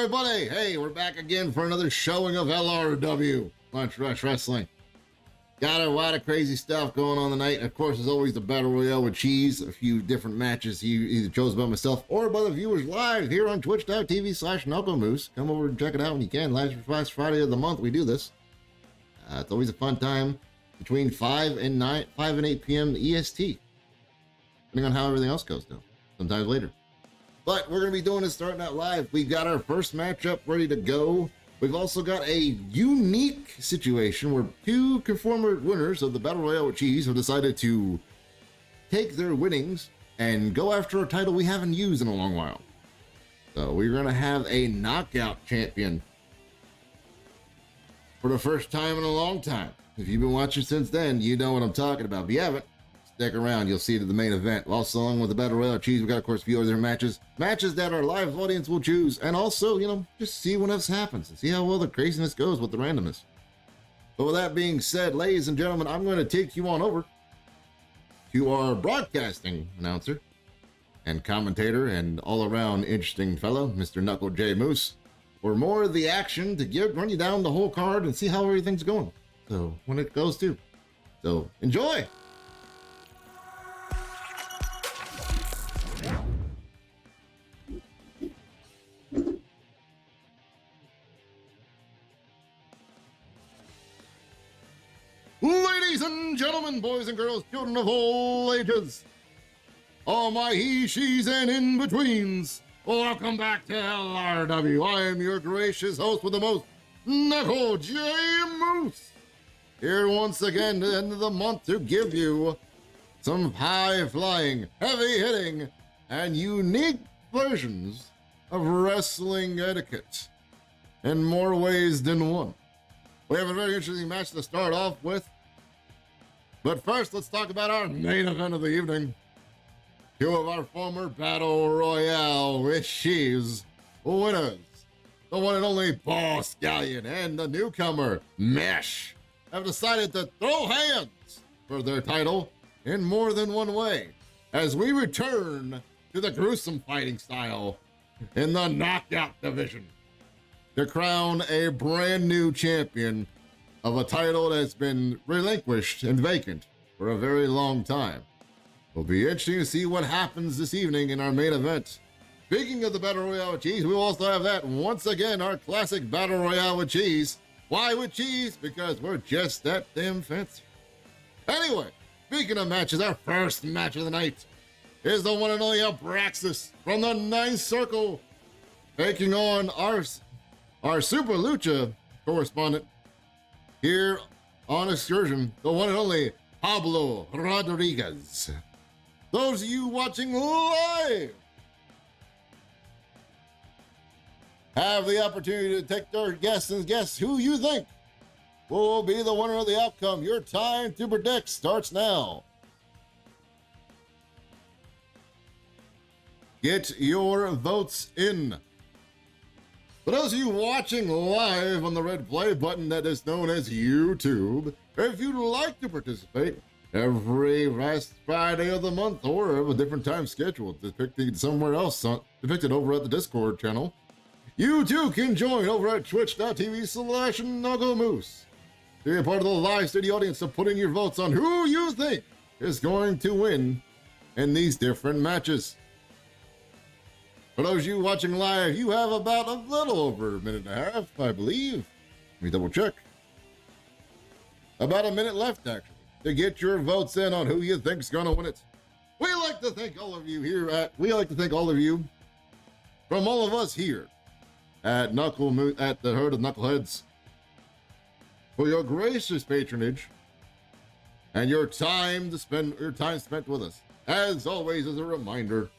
everybody! Hey, we're back again for another showing of LRW, Lunch Rush Wrestling. Got a lot of crazy stuff going on tonight. Of course, as always, the Battle Royale with Cheese. A few different matches you either chose by myself or by the viewers live here on twitch.tv/KnuckleMoose. Come over and check it out when you can. Last Friday of the month, we do this. It's always a fun time between 5 and 8 p.m. EST. Depending on how everything else goes, though. Sometimes later. But we're going to be doing this starting out live. We've got our first matchup ready to go. We've also got a unique situation where two former winners of the Battle Royale with Cheese have decided to take their winnings and go after a title we haven't used in a long while. So we're going to have a knockout champion for the first time in a long time. If you've been watching since then, you know what I'm talking about. If you haven't, stick around, you'll see it at the main event. Also, along with the Battle Royale Cheese, we've got, of course, a few other matches that our live audience will choose, and also, just see what else happens and see how well the craziness goes with the randomness. But with that being said, ladies and gentlemen, I'm going to take you on over to our broadcasting announcer and commentator and all-around interesting fellow, Mr. Knuckle J. Moose, for more of the action to run you down the whole card and see how everything's going. So, when it goes to. So, enjoy! Ladies and gentlemen, boys and girls, children of all ages, all my he, she's, and in-betweens, welcome back to LRW. I am your gracious host with the most, Knuckle J. Moose, here once again at the end of the month to give you some high-flying, heavy-hitting, and unique versions of wrestling etiquette in more ways than one. We have a very interesting match to start off with. But first, let's talk about our main event of the evening. Two of our former Battle Royale with Cheese winners, the one and only Boss Galleon and the newcomer, Mesh, have decided to throw hands for their title in more than one way as we return to the gruesome fighting style in the knockout division to crown a brand new champion of a title that's been relinquished and vacant for a very long time. It'll be interesting to see what happens this evening in our main event. Speaking of the Battle Royale with Cheese, we will also have that once again, our classic Battle Royale with Cheese. Why with Cheese? Because we're just that damn fancy. Anyway, speaking of matches, our first match of the night is the one and only Abraxas from the Ninth Circle, taking on our Super Lucha correspondent here on Excursion, the one and only Pablo Rodriguez. Those of you watching live have the opportunity to take their guess and guess who you think will be the winner of the outcome. Your time to predict starts now. Get your votes in. For those of you watching live on the red play button that is known as YouTube, if you'd like to participate every last Friday of the month or of a different time schedule depicted somewhere else, depicted over at the Discord channel, you too can join over at twitch.tv/KnuckleMoose. Be a part of the live studio audience of putting your votes on who you think is going to win in these different matches. For those of you watching live, you have about a little over a minute and a half, I believe. Let me double check. About a minute left, actually, to get your votes in on who you think's gonna win it. We like to thank all of you from all of us here at the Herd of Knuckleheads for your gracious patronage and your time spent with us. As always, as a reminder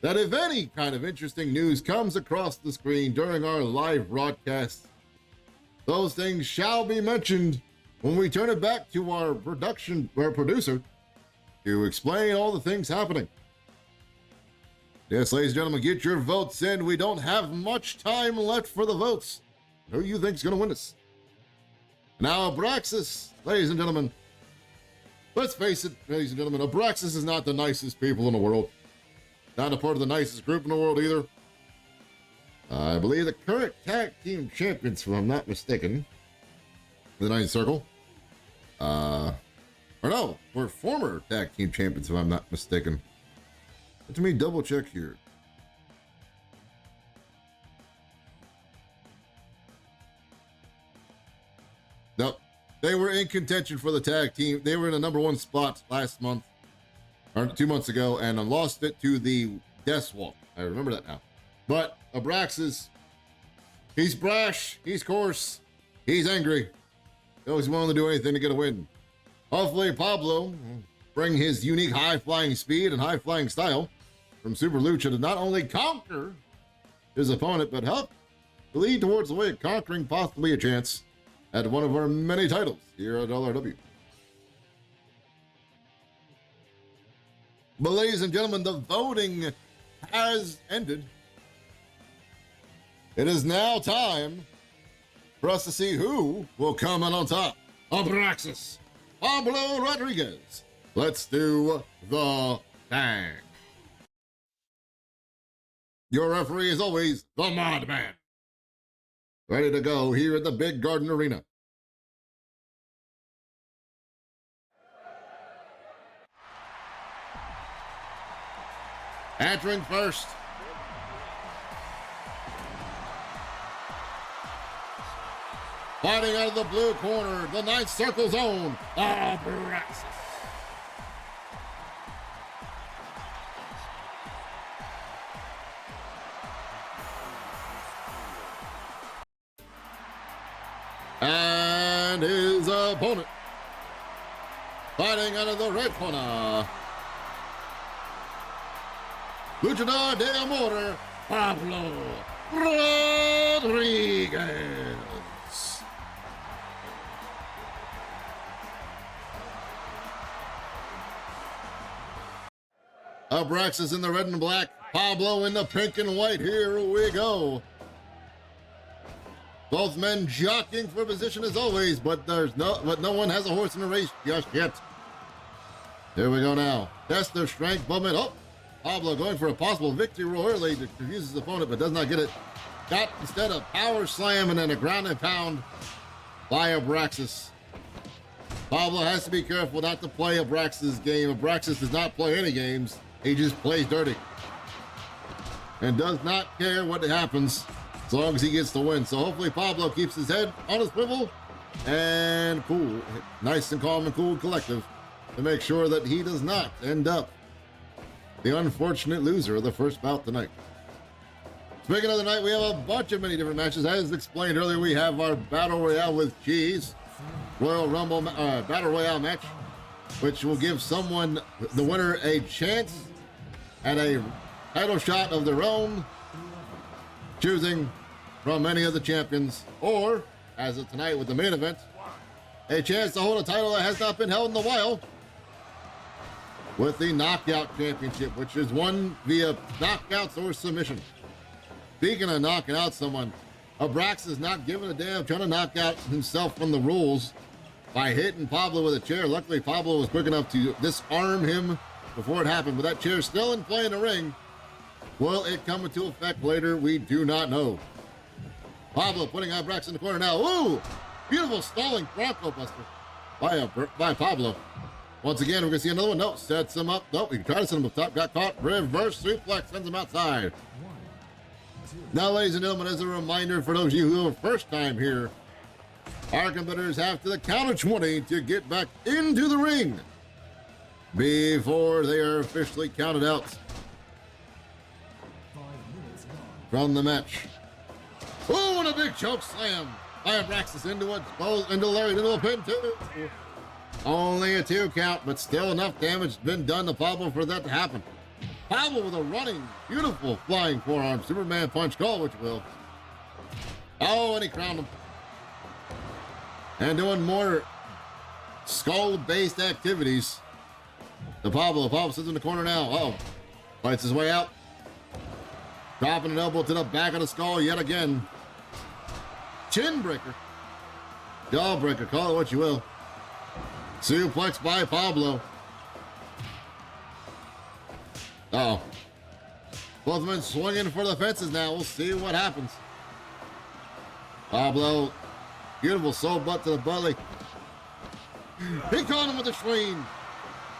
that if any kind of interesting news comes across the screen during our live broadcast, those things shall be mentioned when we turn it back to our producer to explain all the things happening. Yes, ladies and gentlemen, get your votes in. We don't have much time left for the votes. Who do you think's gonna win this? Now, Abraxas, ladies and gentlemen, let's face it, ladies and gentlemen, Abraxas is not the nicest people in the world. Not a part of the nicest group in the world either. I believe the current tag team champions, if I'm not mistaken, the Ninth Circle. Or no, we're former tag team champions, if I'm not mistaken. Let me double check here. Nope. They were in contention for the tag team. They were in the #1 spot last month, or 2 months ago, and lost it to the Death Walk. I remember that now. But Abraxas, he's brash, he's coarse, he's angry. He always willing to do anything to get a win. Hopefully Pablo will bring his unique high-flying speed and high-flying style from Super Lucha to not only conquer his opponent, but help lead towards the way of conquering possibly a chance at one of our many titles here at LRW. But ladies and gentlemen, the voting has ended. It is now time for us to see who will come out on top. Abraxas, Pablo Rodriguez. Let's do the thing. Your referee is always the Mod Man. Ready to go here at the Big Garden Arena. Entering first. Fighting out of the blue corner, the Ninth Circle Zone, Abraxas. And his opponent, fighting out of the red corner, Luchador de Amor, Pablo Rodriguez. Abraxas in the red and black, Pablo in the pink and white. Here we go. Both men jockeying for position as always, but no one has a horse in the race just yet. Here we go now. Test their strength moment. Oh, Pablo going for a possible victory roll early to confuse his opponent, but does not get it. Got instead a power slam and then a ground and pound by Abraxas. Pablo has to be careful not to play Abraxas' game. Abraxas does not play any games. He just plays dirty and does not care what happens as long as he gets the win. So hopefully Pablo keeps his head on his swivel and cool, nice and calm and cool and collective to make sure that he does not end up the unfortunate loser of the first bout tonight. Speaking of the night, we have a bunch of many different matches. As explained earlier, we have our Battle Royale with Cheese, Royal Rumble Battle Royale match, which will give someone, the winner, a chance at a title shot of their own, choosing from any of the champions, or, as of tonight with the main event, a chance to hold a title that has not been held in a while with the Knockout Championship, which is won via knockouts or submission. Speaking of knocking out someone, Abraxas is not giving a damn, trying to knock out himself from the rules by hitting Pablo with a chair. Luckily, Pablo was quick enough to disarm him before it happened, but that chair is still in play in the ring. Will it come into effect later? We do not know. Pablo putting Abraxas in the corner now. Ooh! Beautiful stalling Bronco Buster by Pablo. Once again, we're going to see another one. No, sets him up. Nope, he tried to set him up top. Got caught. Reverse suplex. Sends him outside. Now, ladies and gentlemen, as a reminder for those of you who are first time here, our competitors have to the count of 20 to get back into the ring before they are officially counted out from the match. Oh, and a big choke slam by Abraxas into Larry, into a pin too. Only a 2 count, but still enough damage has been done to Pablo for that to happen. Pablo with a running, beautiful flying forearm, Superman punch, call what you will. Oh, and he crowned him. And doing more skull-based activities. The Pablo sits in the corner now. Uh-oh. Fights his way out. Dropping an elbow to the back of the skull yet again. Chin breaker. Jaw breaker, call it what you will. Suplex by Pablo. Uh-oh. Both men swinging for the fences now. We'll see what happens. Pablo, beautiful soul butt to the belly. He caught him with a swing.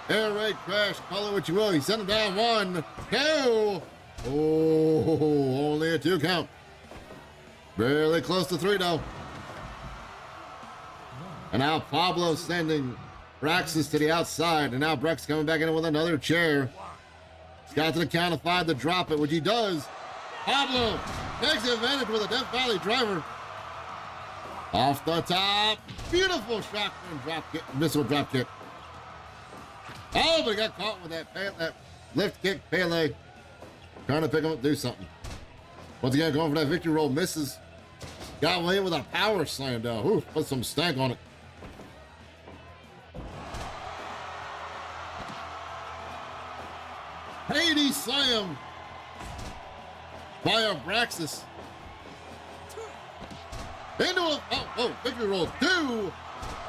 Air raid crash, call it what you will. He sent him down 1, 2. Oh, only a 2 count. Barely close to 3 though. And now Pablo sending Braxis to the outside. And now Brex coming back in with another chair. He's got to the count of 5 to drop it, which he does. Pablo takes advantage with a Death Valley driver. Off the top. Beautiful shotgun drop kick, missile drop kick. Oh, but he got caught with that lift kick. Pele trying to pick him up, do something. Once again, going for that victory roll, misses. Got away with a power slam down. Ooh, put some stank on it. Hades slam by Abraxas. Into a victory roll 2.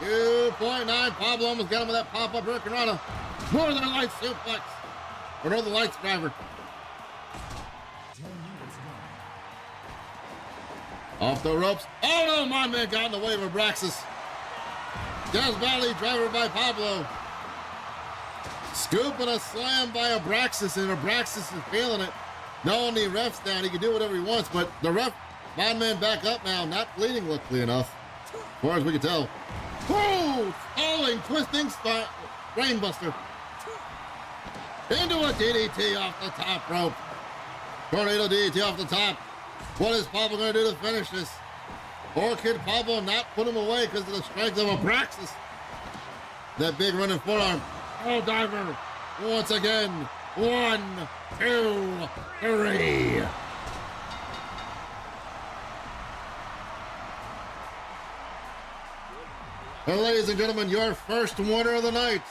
2.9. Pablo almost got him with that pop-up hurricanrana. More than a light suplex. Or no, the lights driver. Off the ropes. Oh no, my man got in the way of Abraxas. Death Valley driver by Pablo. Scoop and a slam by Abraxas, and Abraxas is feeling it. Knowing the ref's down, he can do whatever he wants, but the ref, my man back up now, not bleeding luckily enough, as far as we can tell. Whoa! Falling, twisting, brainbuster. Into a DDT off the top rope. Tornado DDT off the top. What is Pablo going to do to finish this? Or can Pablo not put him away because of the strength of Abraxas? That big running forearm. Oh, diver. Once again. 1, 2, 3. And ladies and gentlemen, your first winner of the night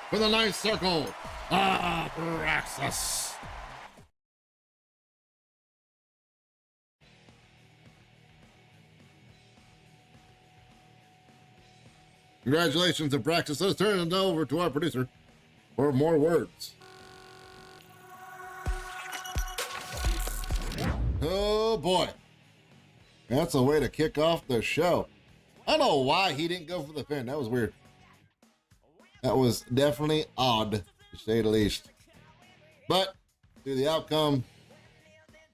for the ninth circle, Abraxas. Congratulations, Abraxas. Let's turn it over to our producer for more words. Oh boy. That's a way to kick off the show. I don't know why he didn't go for the pin. That was weird. That was definitely odd, to say the least. But, do the outcome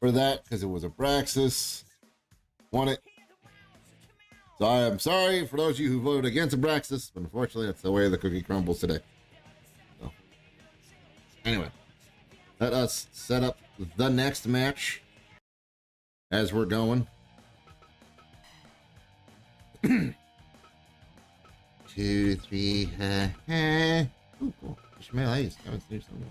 for that, because it was Abraxas. Won it. So I am sorry for those of you who voted against Abraxas, but unfortunately that's the way the cookie crumbles today. So, anyway, let us set up the next match as we're going. 2, 3, Ooh, cool. Ishmael Hayes. I was there somewhere.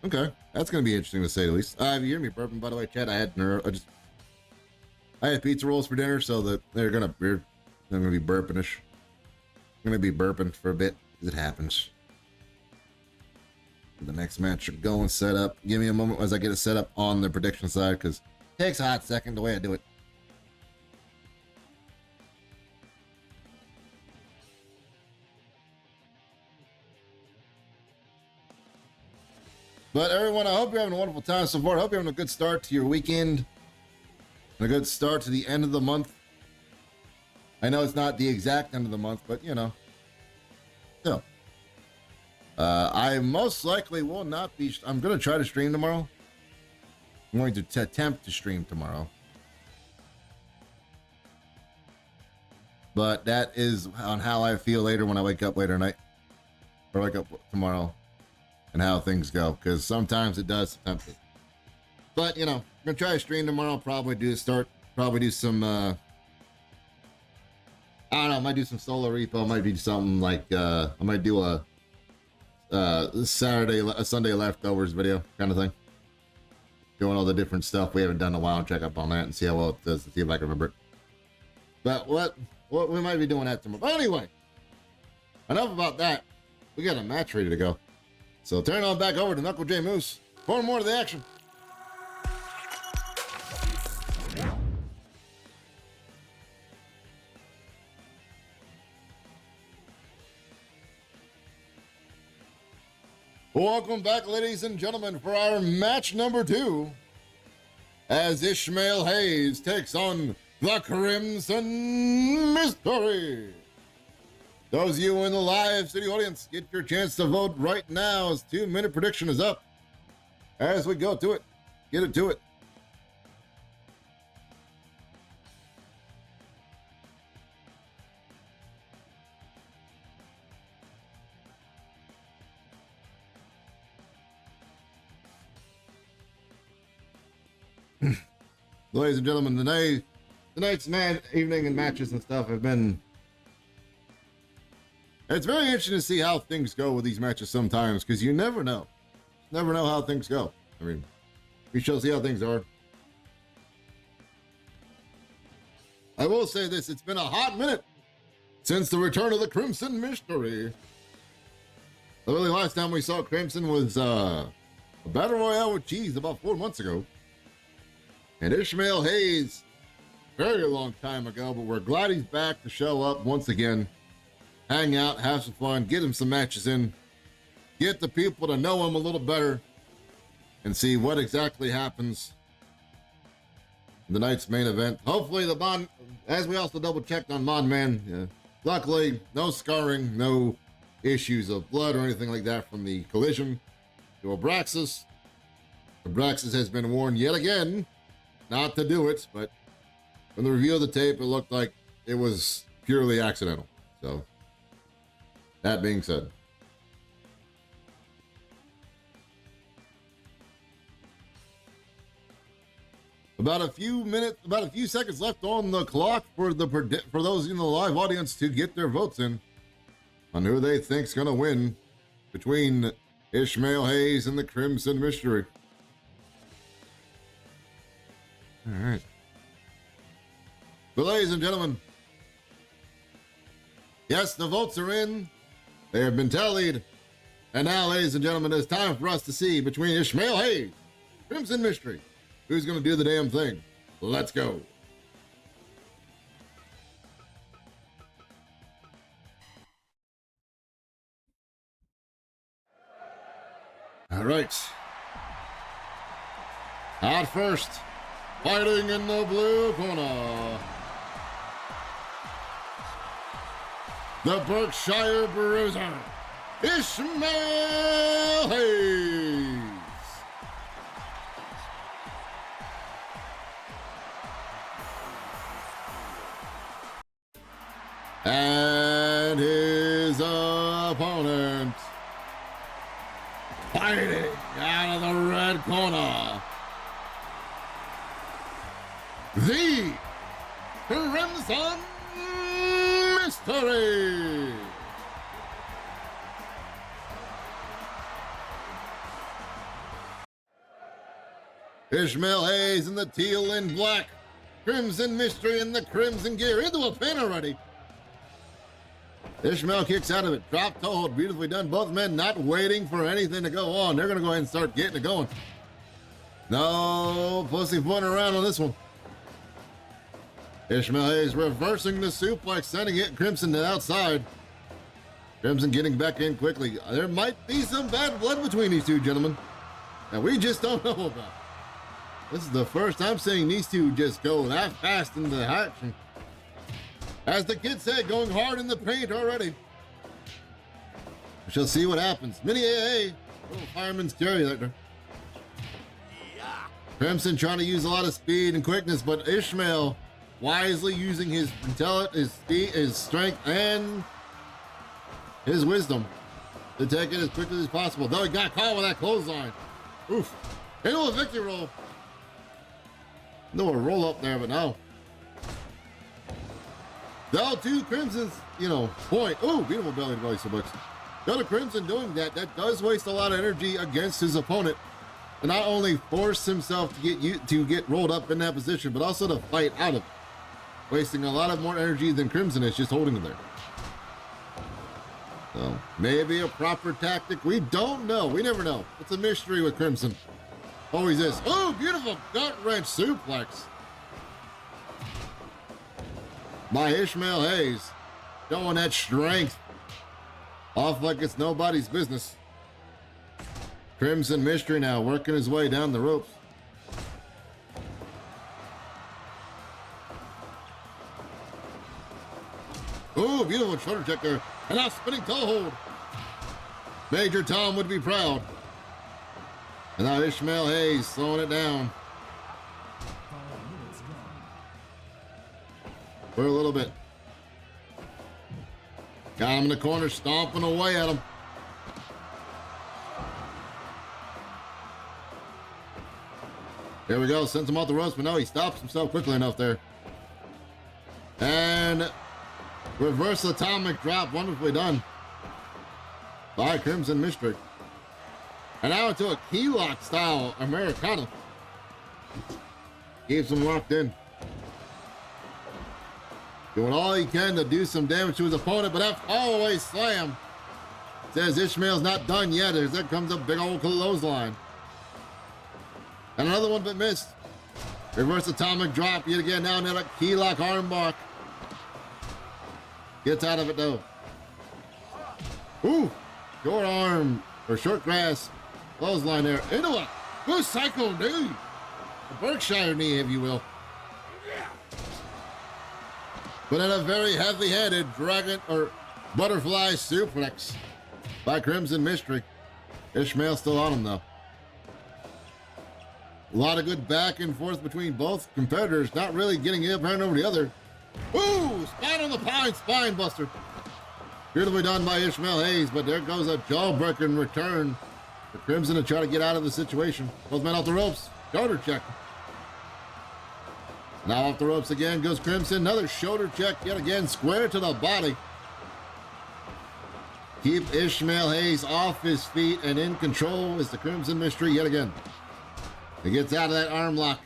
Okay, that's gonna be interesting to say the least. If you hear me burping, by the way, Chad, I had pizza rolls for dinner, so that they're gonna be burping-ish. I'm gonna be burping for a bit, as it happens. The next match going set up. Give me a moment as I get it set up on the prediction side, because it takes a hot second the way I do it. But everyone, I hope you're having a wonderful time so far. I hope you're having a good start to your weekend. And a good start to the end of the month. I know it's not the exact end of the month, but you know. So. I most likely will not be. I'm going to try to stream tomorrow. I'm going to attempt to stream tomorrow. But that is on how I feel later when I wake up later tonight. Or wake up tomorrow. And how things go. Because sometimes it does, sometimes it. But, you know, I'm going to try to stream tomorrow. Probably do some, I don't know, I might do some solo repo. I might do something like, I might do a Sunday leftovers video kind of thing. Doing all the different stuff we haven't done in a while, and check up on that and see how well it does, to see if I can remember it. But what we might be doing that tomorrow. But anyway, enough about that. We got a match ready to go. So turn on back over to Knuckle J Moose for more of the action. Welcome back, ladies and gentlemen, for our match number 2, as Ishmael Hayes takes on the Crimson Mystery. Those of you in the live city audience, get your chance to vote right now as 2-minute prediction is up. As we go to it, get it to it. Ladies and gentlemen, tonight's evening and matches and stuff have been... It's very interesting to see how things go with these matches sometimes, because you never know. Never know how things go. I mean, we shall see how things are. I will say this, it's been a hot minute since the return of the Crimson Mystery. The really last time we saw Crimson was a Battle Royale with Cheese about 4 months ago. And Ishmael Hayes, very long time ago, but we're glad he's back to show up once again, hang out, have some fun, get him some matches in, get the people to know him a little better, and see what exactly happens in the night's main event. Hopefully the Mon, as we also double checked on Mon Man, luckily no scarring, no issues of blood or anything like that from the collision to Abraxas. Abraxas has been warned yet again not to do it, but from the review of the tape, it looked like it was purely accidental. So, that being said. About a few seconds left on the clock for those in the live audience to get their votes in on who they think's gonna win between Ishmael Hayes and the Crimson Mystery. All right. But ladies and gentlemen, yes, the votes are in. They have been tallied. And now, ladies and gentlemen, it's time for us to see between Ishmael Hayes, Crimson Mystery, who's going to do the damn thing. Let's go. All right. Out first, fighting in the blue corner, the Berkshire Bruiser, Ishmael Hayes. And his opponent, fighting out of the red corner, the Crimson Mystery. Ishmael Hayes in the teal and black, Crimson Mystery in the crimson gear, into a pin already. Ishmael kicks out of it, drop toe hold, beautifully done. Both men not waiting for anything to go on. They're gonna go ahead and start getting it going. No pussyfooting around on this one. Ishmael Hayes reversing the suplex, sending it Crimson to the outside. Crimson getting back in quickly. There might be some bad blood between these two gentlemen, and we just don't know about it. This is the first time seeing these two just go that fast into the action. As the kid said, going hard in the paint already. We shall see what happens. Mini AA, little fireman's carry there. Crimson trying to use a lot of speed and quickness, but Ishmael wisely using his intelligence, his speed, his strength, and his wisdom to take it as quickly as possible. Though he got caught with that clothesline. Oof. Into a victory roll. No, a roll up there, but no. Though to Crimson's, point. Ooh, beautiful belly to belly suplex. Though to Crimson doing that does waste a lot of energy against his opponent. To not only force himself to get rolled up in that position, but also to fight out of it. Wasting a lot of more energy than Crimson is just holding him there. So, maybe a proper tactic. We don't know. We never know. It's a mystery with Crimson. Always is. Oh, beautiful gut wrench suplex by Ishmael Hayes. Showing that strength off like it's nobody's business. Crimson Mystery now working his way down the ropes. Ooh, beautiful shoulder check there. And now spinning toe hold. Major Tom would be proud. And now Ishmael Hayes slowing it down. For a little bit. Got him in the corner, stomping away at him. Here we go, sends him off the ropes, but no, he stops himself quickly enough there. And reverse atomic drop, wonderfully done by Crimson Mystery. And now into a key lock style Americana. Keeps him locked in. Doing all he can to do some damage to his opponent, but that's always slam. Says Ishmael's not done yet as there comes a big old clothesline. And another one but missed. Reverse atomic drop yet again. Now another key lock armbar. Gets out of it though. Ooh, short arm or short grass clothesline there. Into a good psycho knee. A Berkshire knee, if you will. But in a very heavy-handed dragon or butterfly suplex by Crimson Mystery. Ishmael still on him though. A lot of good back and forth between both competitors, not really getting it apparent over the other. Ooh, spine on the pine, spine buster. Beautifully done by Ishmael Hayes, but there goes a jawbreaker in return for Crimson to try to get out of the situation. Both men off the ropes, shoulder check. Now off the ropes again goes Crimson, another shoulder check yet again, square to the body. Keep Ishmael Hayes off his feet and in control is the Crimson Mystery yet again. He gets out of that arm lock.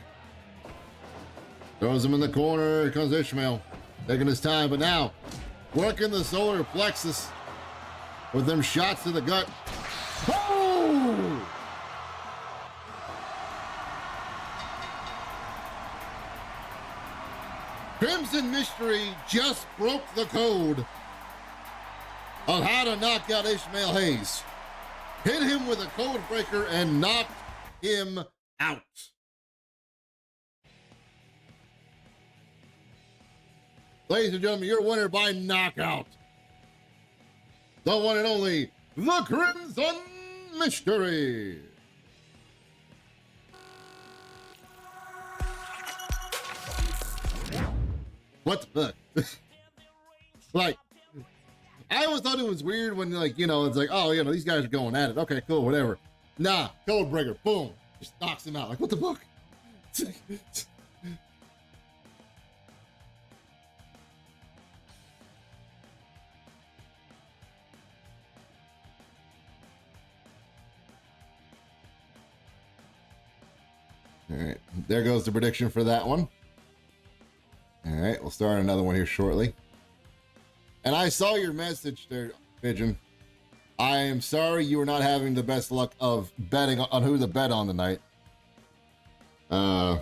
Throws him in the corner. Here comes Ishmael. Taking his time, but now working the solar plexus with them shots to the gut. Oh! Crimson Mystery just broke the code of how to knock out Ishmael Hayes. Hit him with a code breaker and knocked him out. Ladies and gentlemen, your winner by knockout. The one and only, the Crimson Mystery. What the fuck? Like, I always thought it was weird when, like, you know, it's like, oh, you know, these guys are going at it. Okay, cool, whatever. Nah, code breaker, boom. Just knocks him out. Like, what the fuck? All right, there goes the prediction for that one. All right, we'll start another one here shortly. And I saw your message there, Pigeon. I am sorry you were not having the best luck of betting on who to bet on tonight. I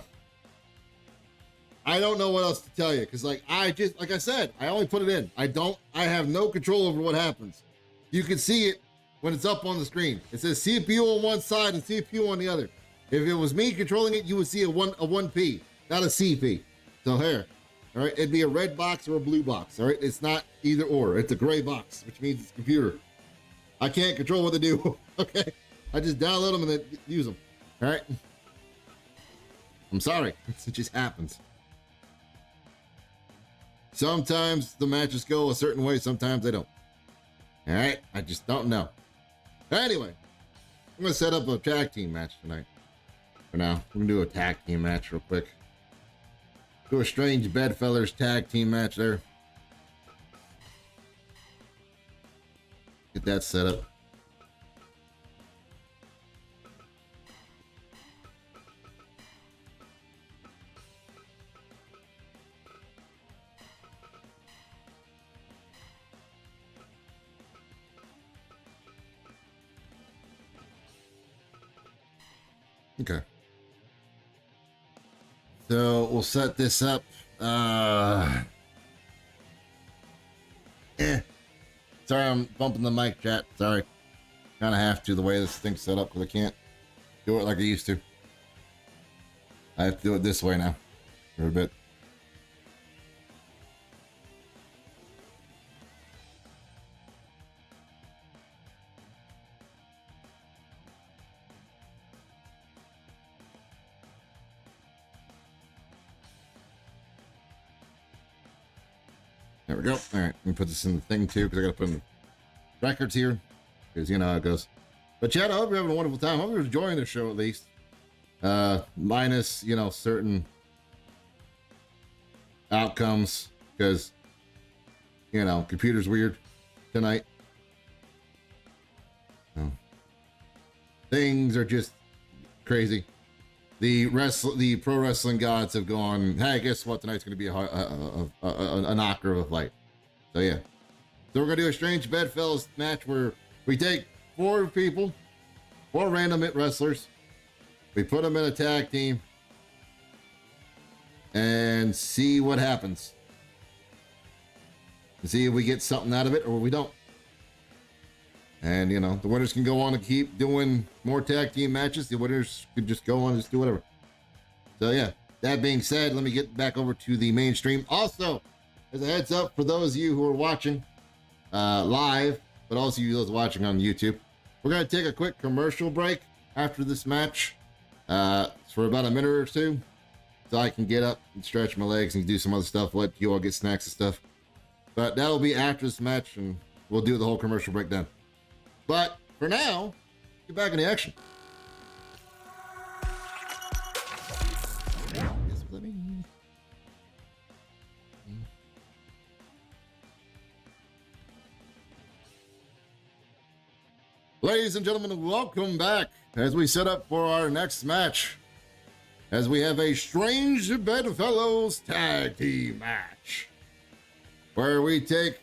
don't know what else to tell you, because like I said, I only put it in. I have no control over what happens. You can see it when it's up on the screen. It says CPU on one side and CPU on the other. If it was me controlling it, you would see a 1P, not a CP. So here, all right, it'd be a red box or a blue box. All right, it's not either or. It's a gray box, which means it's a computer. I can't control what they do. Okay, I just download them and then use them. All right. I'm sorry. It just happens. Sometimes the matches go a certain way. Sometimes they don't. All right. I just don't know. Anyway, I'm going to set up a tag team match tonight. For now, we're going to do a tag team match real quick. Do a strange bedfellows tag team match there. Get that set up. Okay. So we'll set this up. Sorry, I'm bumping the mic, chat. Sorry. Kind of have to, the way this thing's set up, because I can't do it like I used to. I have to do it this way now for a bit. There we go. All right, let me put this in the thing too, because I got to put in the records here, because you know how it goes. But Chad, I hope you're having a wonderful time. I hope you're enjoying the show at least. Minus, you know, certain outcomes, because, you know, computer's weird tonight. Oh. Things are just crazy. The pro wrestling gods have gone, hey, guess what? Tonight's going to be a knocker of a fight. So, yeah. So, we're going to do a strange bedfellows match where we take 4 people, 4 random wrestlers. We put them in a tag team and see what happens. And see if we get something out of it or we don't. And, you know, the winners can go on and keep doing more tag team matches. The winners could just go on and just do whatever. So, yeah. That being said, let me get back over to the mainstream. Also, as a heads up for those of you who are watching live, but also you those watching on YouTube, we're going to take a quick commercial break after this match for about a minute or two, so I can get up and stretch my legs and do some other stuff, let you all get snacks and stuff. But that'll be after this match, and we'll do the whole commercial breakdown. But for now, get back in the action. Ladies and gentlemen, welcome back as we set up for our next match, as we have a Strange Bedfellows tag team match, where we take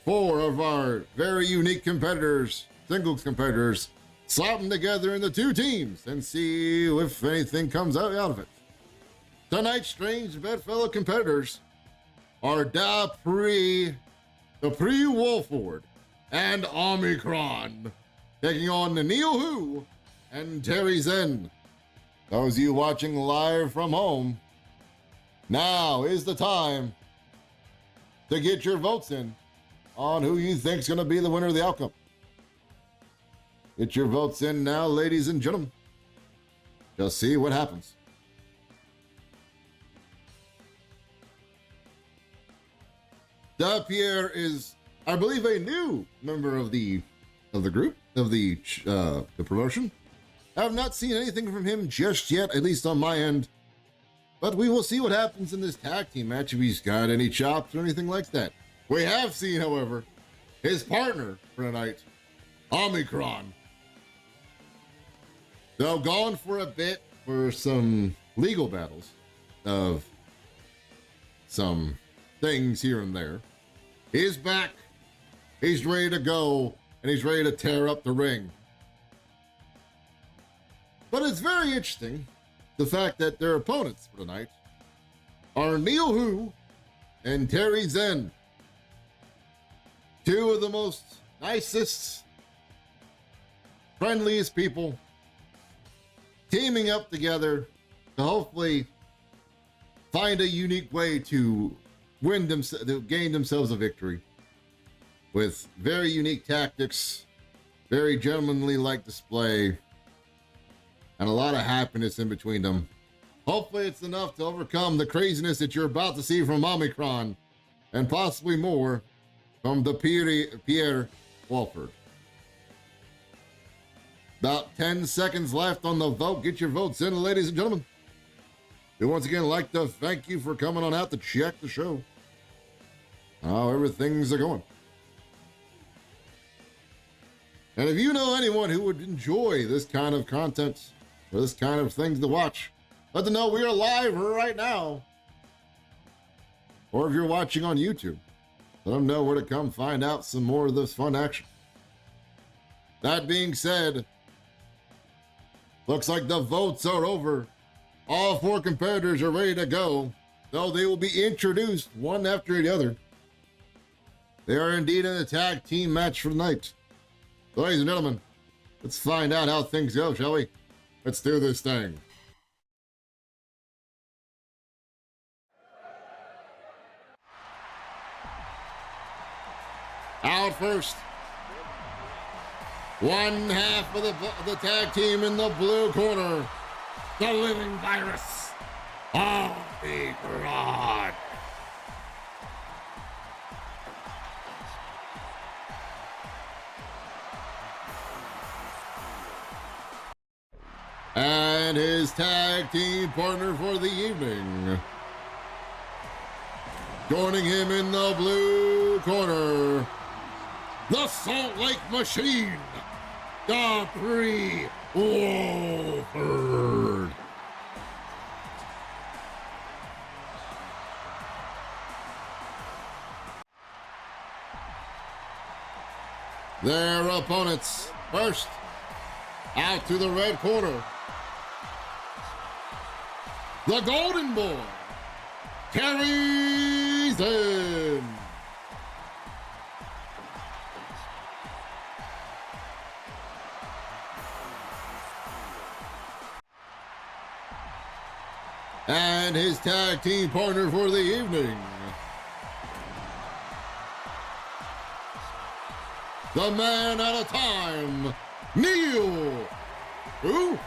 4 of our very unique competitors, singles competitors, slap them together into 2 teams and see if anything comes out of it. Tonight's Strange Bedfellow competitors are the Pre-Wolford and Omicron, taking on Neil Hu and Terry Zen. Those of you watching live from home, now is the time to get your votes in on who you think is going to be the winner of the outcome. Get your votes in now, ladies and gentlemen. Just see what happens. Pierre is, I believe, a new member of the group, of the promotion. I have not seen anything from him just yet, at least on my end. But we will see what happens in this tag team match, if he's got any chops or anything like that. We have seen, however, his partner for tonight, Omicron. Though gone for a bit for some legal battles of some things here and there, he's back. He's ready to go, and he's ready to tear up the ring. But it's very interesting, the fact that their opponents for tonight are Neil Hu and Terry Zen. 2 of the most nicest, friendliest people teaming up together to hopefully find a unique way to gain themselves a victory with very unique tactics, very gentlemanly-like display, and a lot of happiness in between them. Hopefully it's enough to overcome the craziness that you're about to see from Omicron, and possibly more from the Pierre Walford. About 10 seconds left on the vote. Get your votes in, ladies and gentlemen. We once again like to thank you for coming on out to check the show, how everything's going. And if you know anyone who would enjoy this kind of content, or this kind of things to watch, let them know we are live right now. Or if you're watching on YouTube, let them know where to come find out some more of this fun action. That being said, looks like the votes are over. All 4 competitors are ready to go, though they will be introduced one after the other. They are indeed in a tag team match for the night. Ladies and gentlemen, let's find out how things go, shall we? Let's do this thing. Out first. One half of the tag team in the blue corner. The living virus. Omicron. And his tag team partner for the evening. Joining him in the blue corner, the Salt Lake Machine, Dupree Wolford. Their opponents, first, out to the red corner, the Golden Boy, carries in. And his tag team partner for the evening, the man at a time, Neil. Who?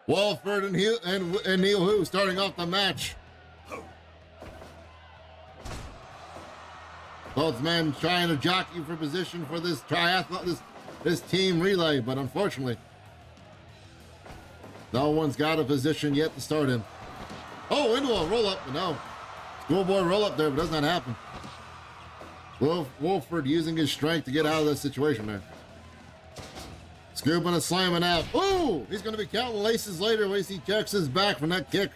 Wolford and Neil Who starting off the match. Both men trying to jockey for position for this triathlon, this team relay, but unfortunately, no one's got a position yet to start in. Oh, into a roll-up, but no. Schoolboy roll-up there, but does not happen. Wolford using his strength to get out of this situation there. Scooping and slamming out. Ooh, he's going to be counting laces later once he checks his back from that kick.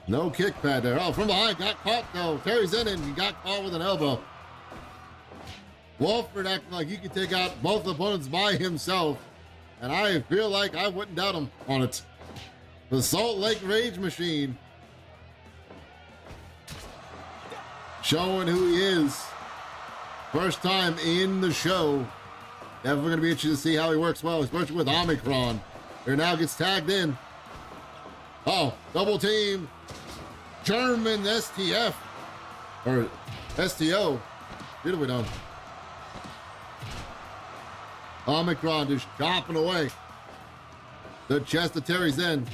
No kick pad there. Oh, from behind, got caught though. Terry's in and he got caught with an elbow. Wolford acting like he could take out both opponents by himself, and I feel like I wouldn't doubt him on it. The Salt Lake Rage Machine showing who he is. First time in the show. Definitely going to be interested to see how he works well, especially with Omicron. Here now gets tagged in. Oh, double team. German STF. Or STO. Beautifully done. Omicron just chopping away. The chest of Terry's in.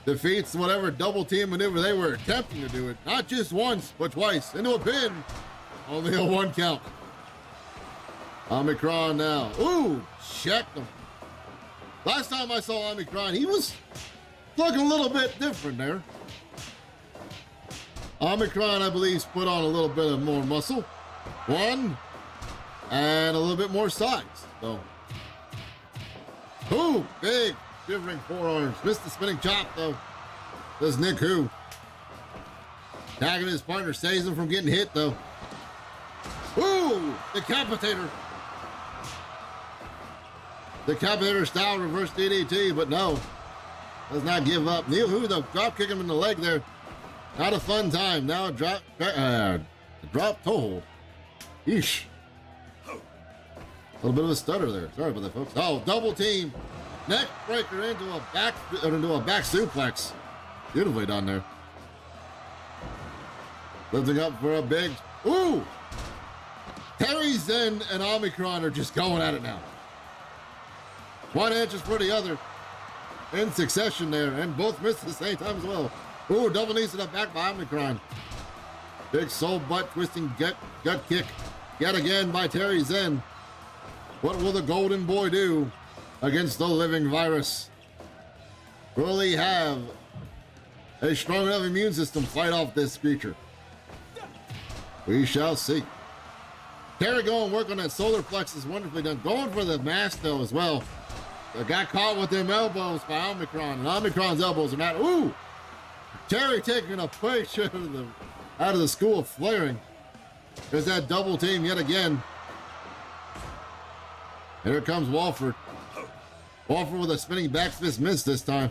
Defeats whatever double team maneuver they were attempting to do it. Not just once, but twice. Into a pin. Only a 1 count. Omicron now. Ooh, checked him. Last time I saw Omicron, he was looking a little bit different there. Omicron, I believe, put on a little bit of more muscle. One, and a little bit more size. So, ooh, big, shivering forearms. Missed the spinning chop, though. Does Nick Who. Tagging his partner, saves him from getting hit, though. Ooh, decapitator. Decapitator style reverse DDT, but no. Does not give up. Neil Who, though, drop kick him in the leg there. Not a fun time. Now a drop toe hold. Yeesh. A little bit of a stutter there. Sorry about that, folks. Oh, double team. Neck breaker into a back suplex. Beautifully done there. Lifting up for a big. Ooh! Terry Zen and Omicron are just going at it now. One edges for the other. In succession there, and both missed at the same time as well. Ooh, double knees to the back by Omicron. Big soul butt twisting gut kick. Yet again by Terry Zen. What will the Golden Boy do against the living virus? Will he have a strong enough immune system to fight off this creature? We shall see. Terry going work on that solar plexus, wonderfully done. Going for the mask though as well. They got caught with them elbows by Omicron, and Omicron's elbows are not. Ooh! Terry taking a push out of the school flaring. There's that double team yet again. Here comes Wolford. Wolford with a spinning back fist miss this time.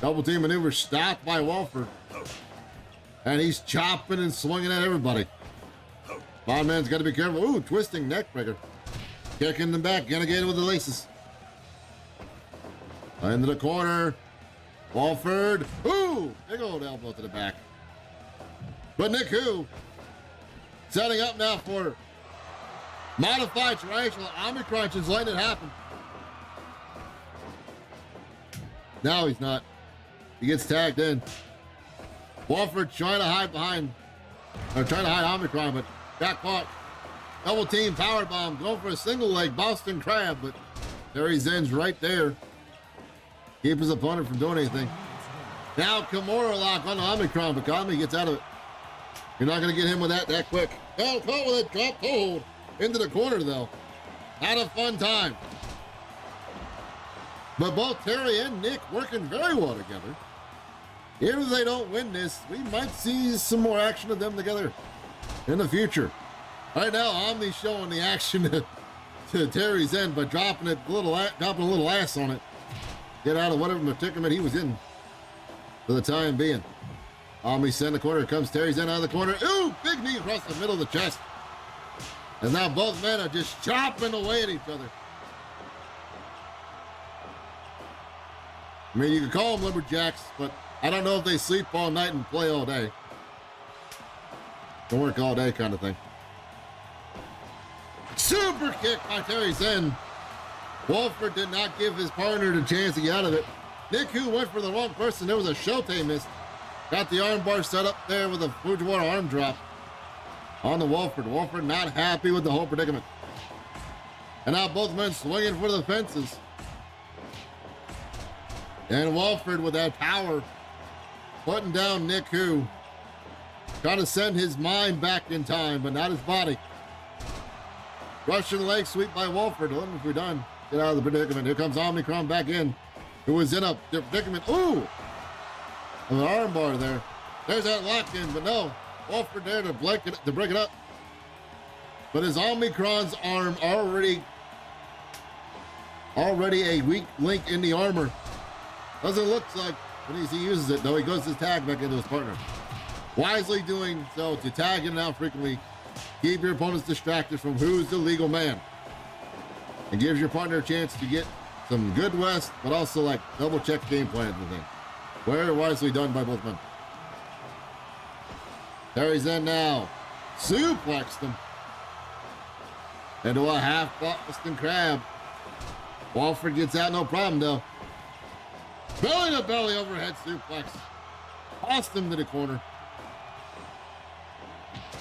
Double team maneuver stopped by Walford. And he's chopping and swinging at everybody. Bond man's got to be careful. Ooh, twisting neck breaker. Kicking them back. Gonna get it with the laces. Into the corner. Walford. Ooh, big old elbow to the back. But Nick Who setting up now for modified triangular Omicron, just letting it happen. Now he's not. He gets tagged in. Walford trying to hide behind, or trying to hide Omicron, but got caught. Double team power bomb, going for a single leg Boston Crab, but Terry Zen's right there. Keep his opponent from doing anything. Now Kimura lock on Omicron, but Kami gets out of it. You're not going to get him with that quick. Oh, caught with a drop hold into the corner, though. Had a fun time. But both Terry and Nick working very well together. Even if they don't win this, we might see some more action of them together in the future. Right now, Omni's showing the action to Terry's end by dropping a little ass on it. Get out of whatever predicament he was in for the time being. Omni send the corner. Comes Terry's end out of the corner. Ooh, big knee across the middle of the chest. And now both men are just chopping away at each other. I mean, you could call them lumberjacks, but I don't know if they sleep all night and play all day. Don't work all day kind of thing. Super kick by Terry Zen. Walford did not give his partner the chance to get out of it. Nick Who went for the wrong person. There was a Shote miss. Got the arm bar set up there with a Fujiwara arm drop on the Walford. Walford not happy with the whole predicament. And now both men swinging for the fences. And Walford with that power, putting down Nick Who. Trying to send his mind back in time, but not his body. Russian leg sweep by Walford. Let me if we're done. Get out of the predicament. Here comes Omicron back in. Who was in a predicament. Ooh! An arm bar there. There's that lock in, but no. Walford there to break it up. But is Omicron's arm already a weak link in the armor? Doesn't look like when he uses it, though. He goes his tag back into his partner. Wisely doing so to tag in and out frequently. Keep your opponents distracted from who's the legal man. It gives your partner a chance to get some good rest, but also like double check game plans and things. Very wisely done by both men. Terry's in now. Suplexed him into a half Boston Crab. Walford gets out, no problem though. Belly to belly overhead suplex. Tossed him to the corner.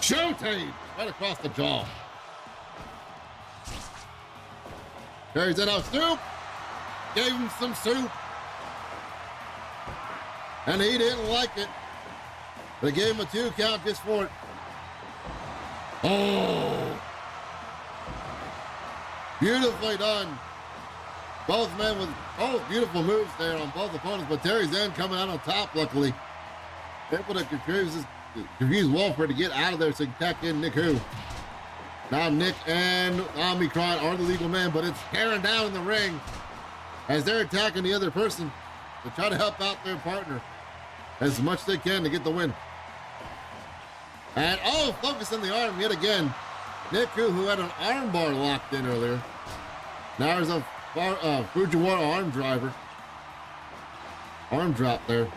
Showtime right across the jaw. Carries it out. Soup. Gave him some soup. And he didn't like it. They gave him a 2 count just for it. Oh. Beautifully done. Both men with both beautiful moves there on both opponents, but Terry Zen coming out on top, luckily. Able to confuse Walford to get out of there so he can tack in Nick Who. Now Nick and Omicron are the legal men, but it's tearing down in the ring as they're attacking the other person to try to help out their partner as much as they can to get the win. And focus on the arm yet again. Nick who had an arm bar locked in earlier. Now there's a Fujiwara arm driver. Arm drop there.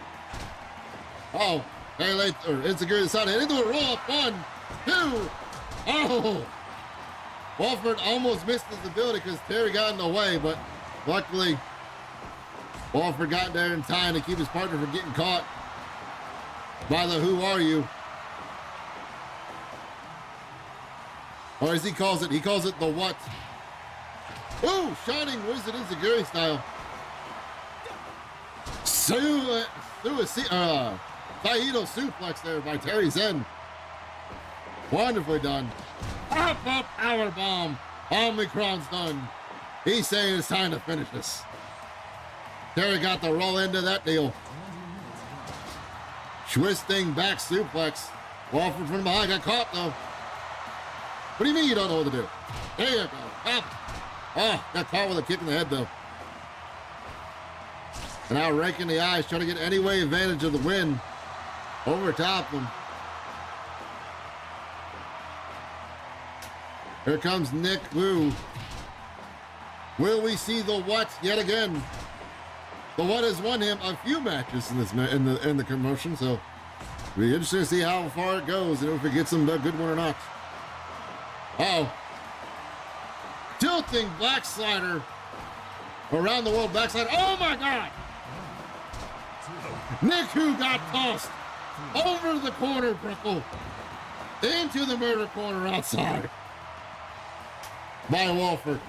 Oh, very late, or insecure side. Into a roll up. 1, 2. Oh! Walford almost missed his ability because Terry got in the way, but luckily Walford got there in time to keep his partner from getting caught by the Who Are You? Or as he calls it the what? Ooh, Shining Wizard Inzaguri style. Saito suplex there by Terry Zen. Wonderfully done. Up, power bomb. Omicron's done. He's saying it's time to finish this. Terry got the roll into that deal. Twisting back suplex. Walford from behind got caught though. What do you mean you don't know what to do? There you go. Up. Oh, got caught with a kick in the head though. And now raking the eyes, trying to get any way advantage of the win over top them. Here comes Nick Wu. Will we see the what yet again? The what has won him a few matches in this in the commotion, so it'll be interesting to see how far it goes and if it gets him a good one or not. Uh-oh. Tilting black slider around the world backslider. Oh my God! Nick Wu got tossed over the corner, Brickle, into the murder corner outside by Walford.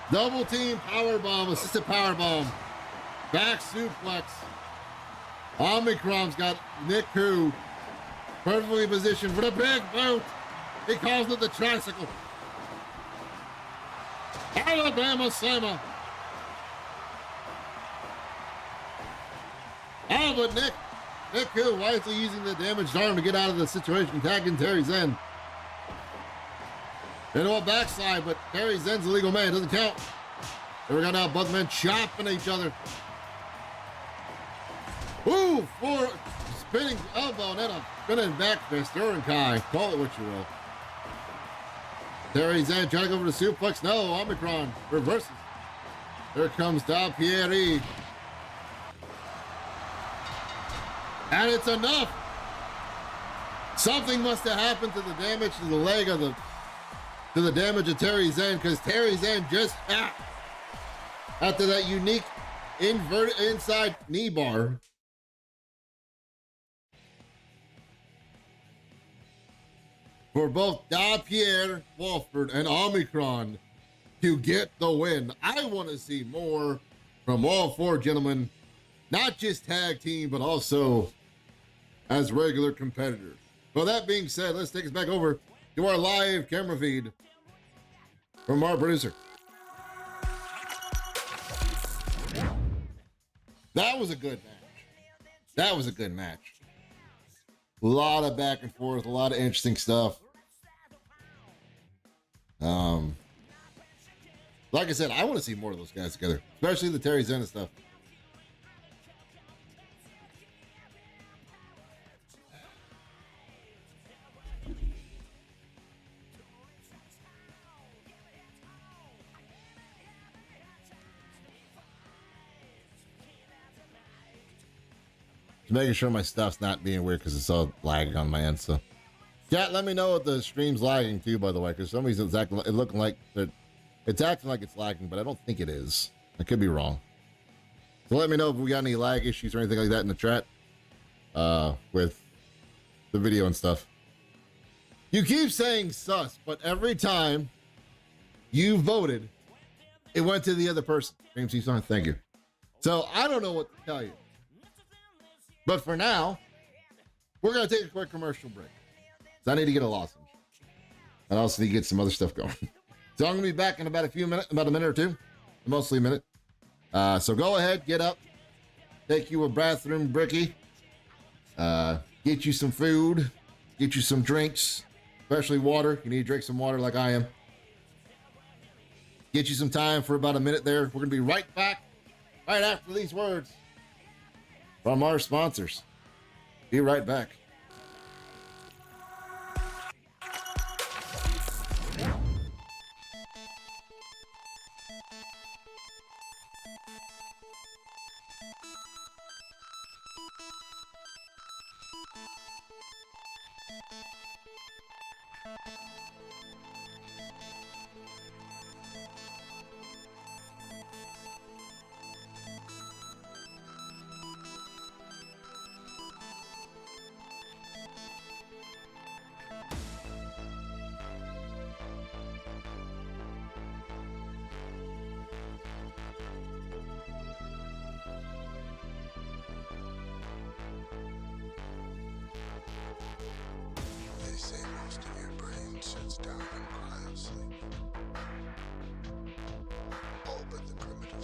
Double team power bomb, assisted power bomb, back suplex. Omicron's got Nick Wu perfectly positioned for the big boot. He calls it the tricycle. Alabama Slammer. Oh, but Nick Wu wisely using the damaged arm to get out of the situation, tagging Terry Zen. Into a backslide, but Terry Zen's a legal man. Doesn't count. There we go now. Both men chopping each other. Ooh, for spinning elbow and then a spinning back fist. Kai, call it what you will. Terry Zen trying to go for the suplex. No, Omicron reverses. Here comes Da Pierre. And it's enough. Something must have happened to the damage to the leg of to the damage of Terry Zen, because Terry Zen just tapped after that unique inverted inside knee bar. For both Da Pierre Wolford and Omicron to get the win. I want to see more from all four gentlemen, not just tag team, but also as regular competitors. Well, that being said, let's take us back over to our live camera feed from our producer. That was a good match. That was a good match. A lot of back and forth, a lot of interesting stuff. Like I said, I want to see more of those guys together, especially the Terry Zen stuff. Just making sure my stuff's not being weird because it's all lagging on my end. So, chat, let me know if the stream's lagging too, by the way, because some reason it's acting, it looking like it's acting like it's lagging, but I don't think it is. I could be wrong. So let me know if we got any lag issues or anything like that in the chat with the video and stuff. You keep saying sus, but every time you voted, it went to the other person. James C. Song, thank you. So I don't know what to tell you. But for now, we're going to take a quick commercial break. So I need to get a lozenge. And I also need to get some other stuff going. So I'm going to be back in about a minute or two. Mostly a minute. So go ahead, get up. Take you a bathroom bricky. Get you some food. Get you some drinks. Especially water. You need to drink some water like I am. Get you some time for about a minute there. We're going to be right back. Right after these words from our sponsors. Be right back. Down in cryosleep. All but the primitive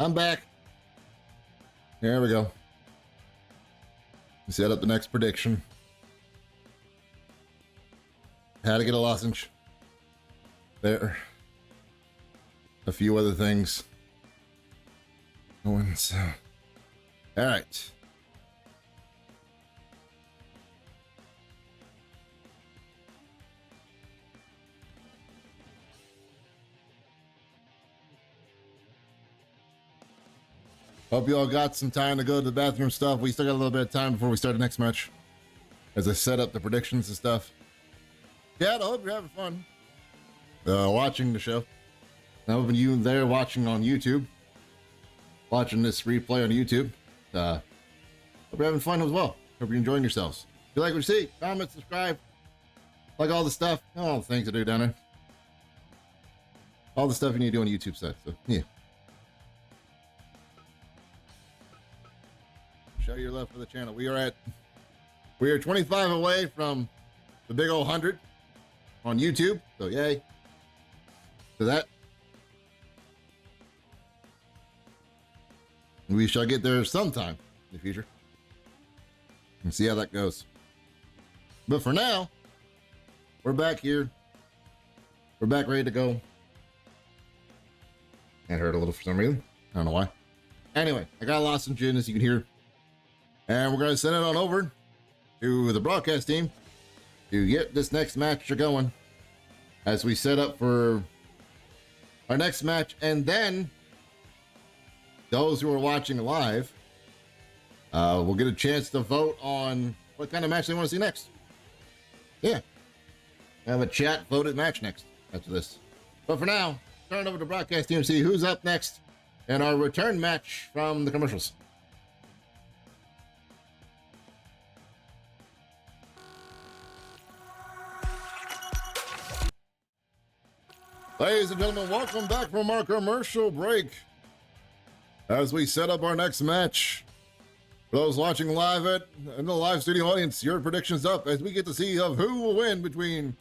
I'm back. There we go. Set up the next prediction. How to get a lozenge. There. A few other things. Going so. All right. Hope you all got some time to go to the bathroom stuff. We still got a little bit of time before we start the next match. As I set up the predictions and stuff. Yeah, I hope you're having fun. Watching the show. I hope you there watching on YouTube. Watching this replay on YouTube. Hope you're having fun as well. Hope you're enjoying yourselves. If you like what you see, comment, subscribe. Like all the stuff. All the things to do down there. All the stuff you need to do on the YouTube side. So, yeah. Show your love for the channel. We are 25 away from the big old 100 on YouTube. So yay to that. We shall get there sometime in the future and see how that goes. But for now, we're back here. We're back ready to go. It hurt a little for some reason. I don't know why. Anyway, I got lost in gin, as you can hear. And we're going to send it on over to the broadcast team to get this next match going as we set up for our next match. And then those who are watching live will get a chance to vote on what kind of match they want to see next. Yeah. Have a chat voted match next after this. But for now, turn it over to broadcast team to see who's up next in our return match from the commercials. Ladies and gentlemen, welcome back from our commercial break. As we set up our next match. For those watching live in the live studio audience, your predictions up as we get to see of who will win between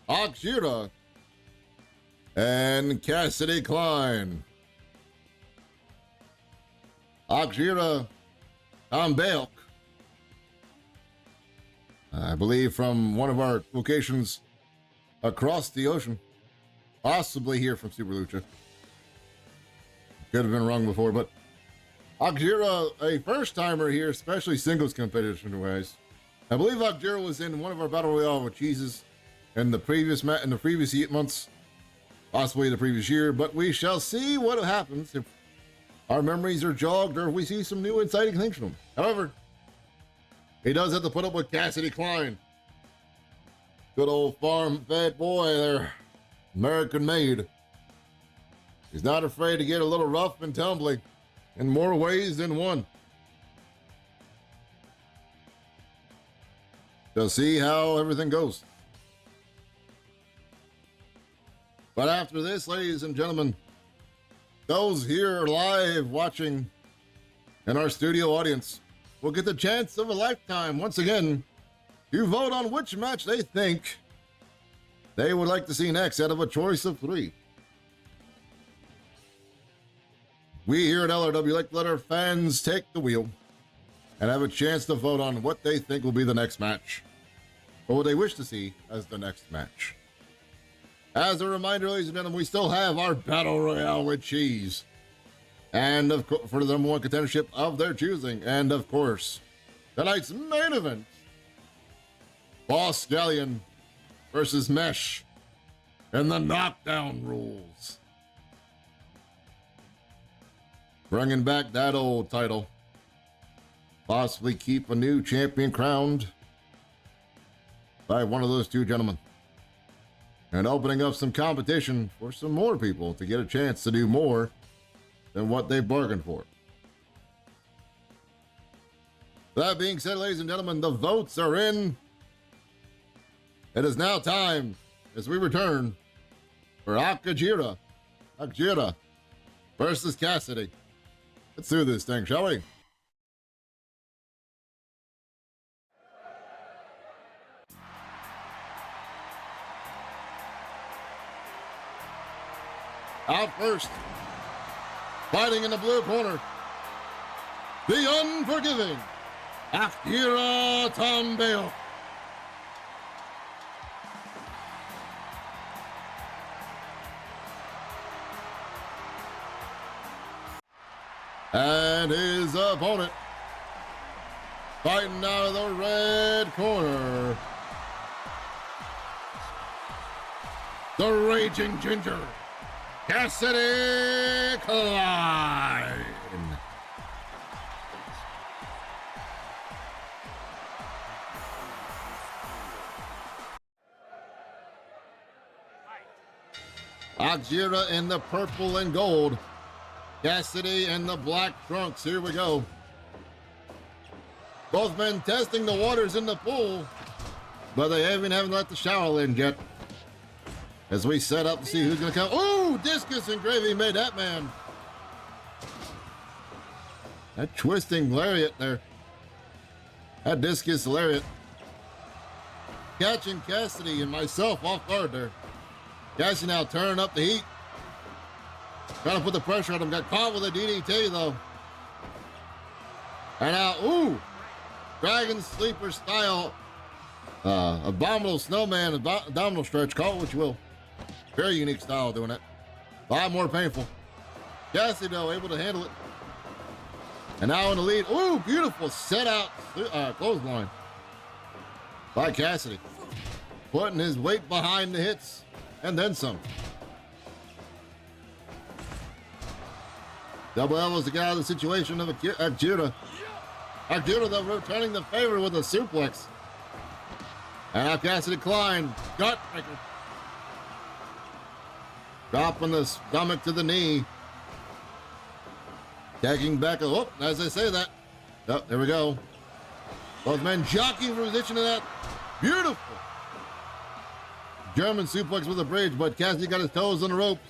Akshira and Cassidy Klein. Akjira Tambeok, I believe from one of our locations across the ocean, possibly here from Super Lucha. Could have been wrong before, but Akjira, a first-timer here, especially singles competition-wise. I believe Akjira was in one of our Battle Royale with cheeses in the previous months, possibly the previous year, but we shall see what happens if our memories are jogged or if we see some new exciting things from him. However, he does have to put up with Cassidy Klein. Good old farm-fed boy there, American-made. He's not afraid to get a little rough and tumbly in more ways than one. We'll see how everything goes. But after this, ladies and gentlemen, those here live watching in our studio audience will get the chance of a lifetime once again to vote on which match they think they would like to see next out of a choice of 3. We here at LRW like to let our fans take the wheel and have a chance to vote on what they think will be the next match, or what they wish to see as the next match. As a reminder, ladies and gentlemen, we still have our Battle Royale with cheese, and of course, for the number 1 contendership of their choosing, and of course, tonight's main event, Boss Stallion versus Mesh and the Knockdown Rules. Bringing back that old title. Possibly keep a new champion crowned by one of those two gentlemen. And opening up some competition for some more people to get a chance to do more than what they bargained for. That being said, ladies and gentlemen, the votes are in. It is now time as we return for Akjira versus Cassidy. Let's do this thing, shall we? Out first, fighting in the blue corner, the unforgiving Akjira Tambeok. And his opponent, fighting out of the red corner, the Raging Ginger, Cassidy Klein. Akjira in the purple and gold, Cassidy in the black trunks. Here we go. Both men testing the waters in the pool, but they haven't let the shower in yet. As we set up to see who's going to come. Ooh, discus and gravy made that man. That twisting lariat there. That discus lariat. Catching Cassidy and myself off guard there. Cassidy now turning up the heat. Trying to put the pressure on him. Got caught with a DDT though. And now, ooh, Dragon Sleeper style, abominable snowman, abdominal stretch, call it what you will. Very unique style doing it. A lot more painful. Cassidy though, able to handle it. And now in the lead. Ooh, beautiful set out clothesline by Cassidy. Putting his weight behind the hits and then some. Double elbows to get out of the situation of Akjira. Akjira though returning the favor with a suplex. And now Cassidy Klein, gut breaker. Dropping the stomach to the knee. Tagging back, oh, as I say that. Oh, there we go. Both men jockeying for position of that. Beautiful. German suplex with a bridge, but Cassidy got his toes on the ropes.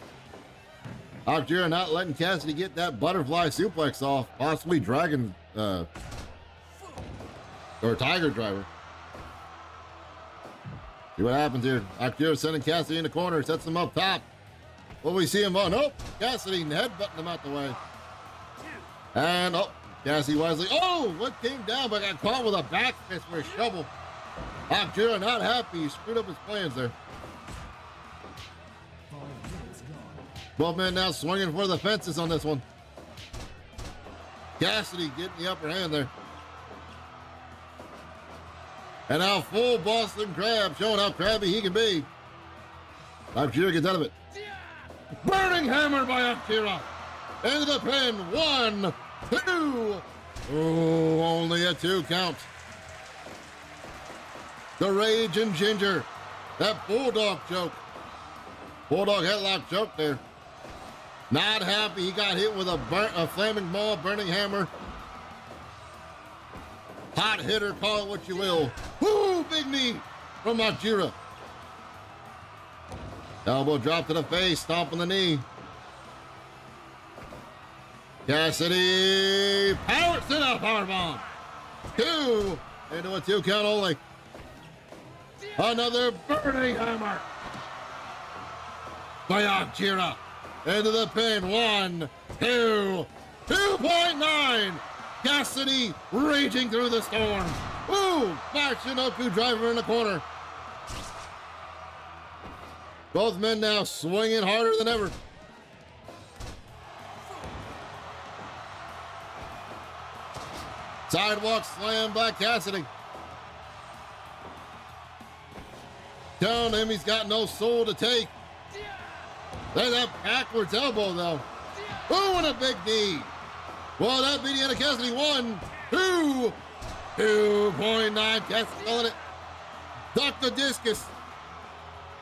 Akjira not letting Cassidy get that butterfly suplex off, possibly dragon, or tiger driver. See what happens here. Akjira sending Cassidy in the corner, sets him up top. Will we see him? Oh, nope. Cassidy headbutting him out the way. And, oh, Cassidy wisely. Oh, what came down, but got caught with a back fist for a shovel. Akira not happy. He screwed up his plans there. 12 men now swinging for the fences on this one. Cassidy getting the upper hand there. And now full Boston Crab, showing how crabby he can be. Akira gets out of it. Burning hammer by Akira. Into the pin. 1, 2. Oh, only a 2 count. The Rage and Ginger. That Bulldog choke. Bulldog headlock choke there. Not happy. He got hit with a flaming maul, burning hammer. Hot hitter, call it what you will. Woo, big knee from Akira. Elbow drop to the face, stomping the knee. Cassidy powers to the powerbomb. 2 into a 2 count only. Another burning hammer by Akira. Into the pin. 1, 2, 2.9. Cassidy raging through the storm. Ooh, Shinoku driver in the corner. Both men now swinging harder than ever. Sidewalk slam by Cassidy. Telling him he's got no soul to take. There's that backwards elbow though. Ooh, and a big knee. Well, that beat Indiana Cassidy. 1, 2, 2.9. Cassidy calling it. Duck the discus.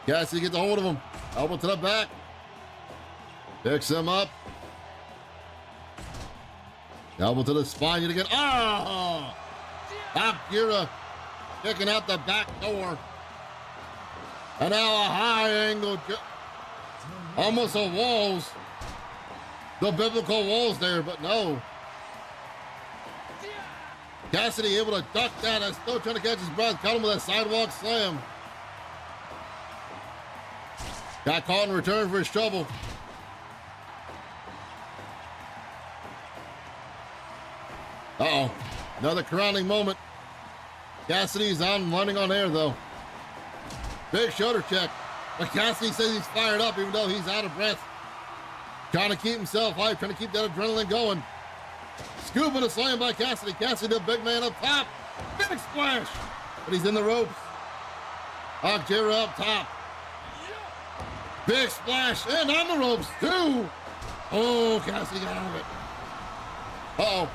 Cassidy gets a hold of him. Elbow to the back. Picks him up. Elbow to the spine yet again. Ah! Akira kicking out the back door. And now a high angle. Almost a walls. The biblical walls there, but no. Cassidy able to duck that. I'm still trying to catch his breath. Caught him with a sidewalk slam. Got caught in return for his trouble. Uh-oh. Another crowning moment. Cassidy's on running on air, though. Big shoulder check. But Cassidy says he's fired up, even though he's out of breath. Trying to keep himself hyped, trying to keep that adrenaline going. Scoop and a slam by Cassidy. Cassidy, the big man up top. Big splash. But he's in the ropes. Akira up top. Big splash. And on the ropes, too. Oh, Cassidy got out of it. Uh-oh.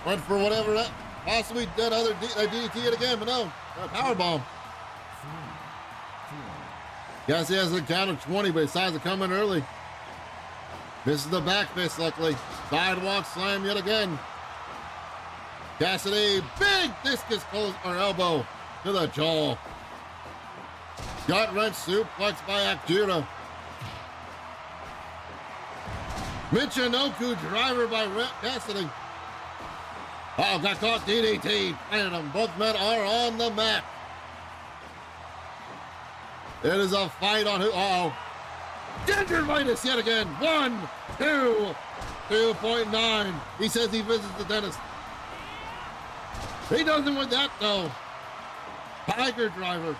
Went for whatever that possibly did other DDT it again, but no. Powerbomb. Cassidy has a count of 20, but he decides to come in early. This is the back fist, luckily. Sidewalk slam yet again. Cassidy, big discus close or elbow to the jaw. Gut wrench suplex by Akira. Michinoku driver by Cassidy. Oh, got caught DDT. And them. Both men are on the mat. It is a fight on who? Uh-oh. Gingivitis yet again. 1, 2, 2.9. He says he visits the dentist. He doesn't with that though. Tiger driver.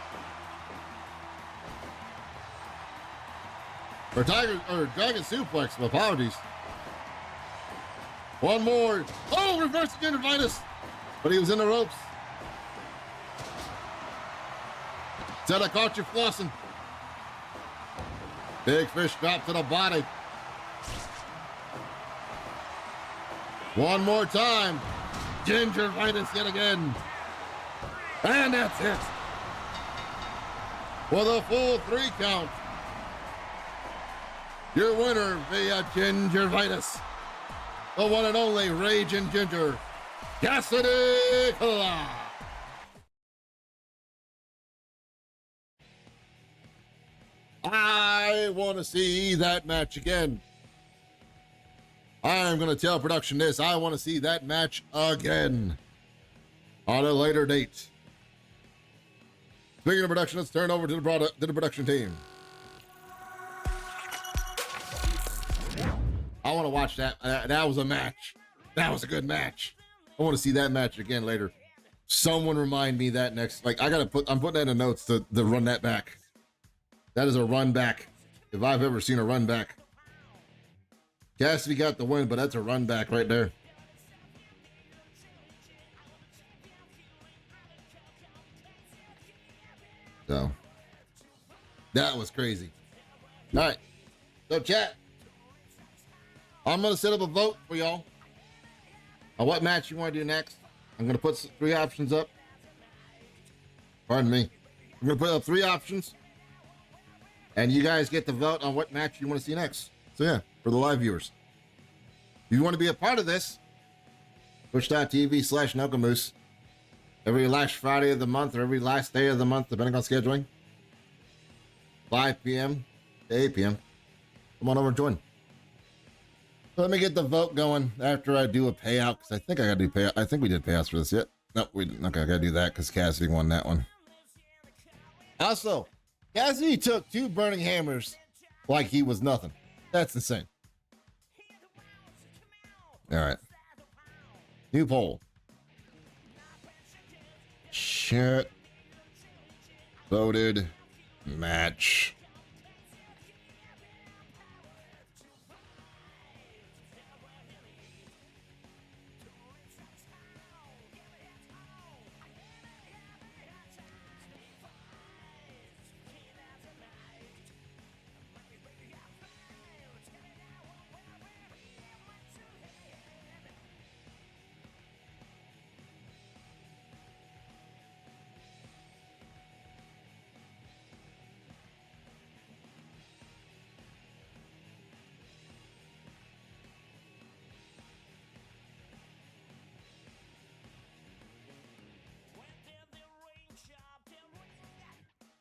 Or dragon suplex. Apologies. One more. Oh, reverse gingivitis. But he was in the ropes. Said I caught you flossing. Big fish drop to the body. One more time. Gingivitis yet again. And that's it. With a full 3 count. Your winner via gingivitis. The one and only Rage and Ginger. Cassidy Clay. I want to see that match again. I'm going to tell production this. I want to see that match again on a later date. Speaking of production, let's turn over to the production team. I want to watch that. That was a match. That was a good match. I want to see that match again later. Someone remind me that next. Like, I'm putting that in the notes to run that back. That is a run back. If I've ever seen a run back. Cassidy got the win, but that's a run back right there. So, that was crazy. All right. So, chat. I'm going to set up a vote for y'all on what match you want to do next. I'm going to put 3 options up. Pardon me. I'm going to put up 3 options. And you guys get to vote on what match you want to see next. So, yeah, for the live viewers. If you want to be a part of this, twitch.tv/Nukamoose. Every last Friday of the month or every last day of the month, depending on scheduling. 5 p.m. to 8 p.m. Come on over and join. So let me get the vote going after I do a payout, because I think I got to do payout. I think we did payouts for this yet. No, we didn't. Okay, I got to do that because Cassidy won that one. Also, Cassidy took 2 burning hammers like he was nothing. That's insane. All right. New poll. Chat voted match.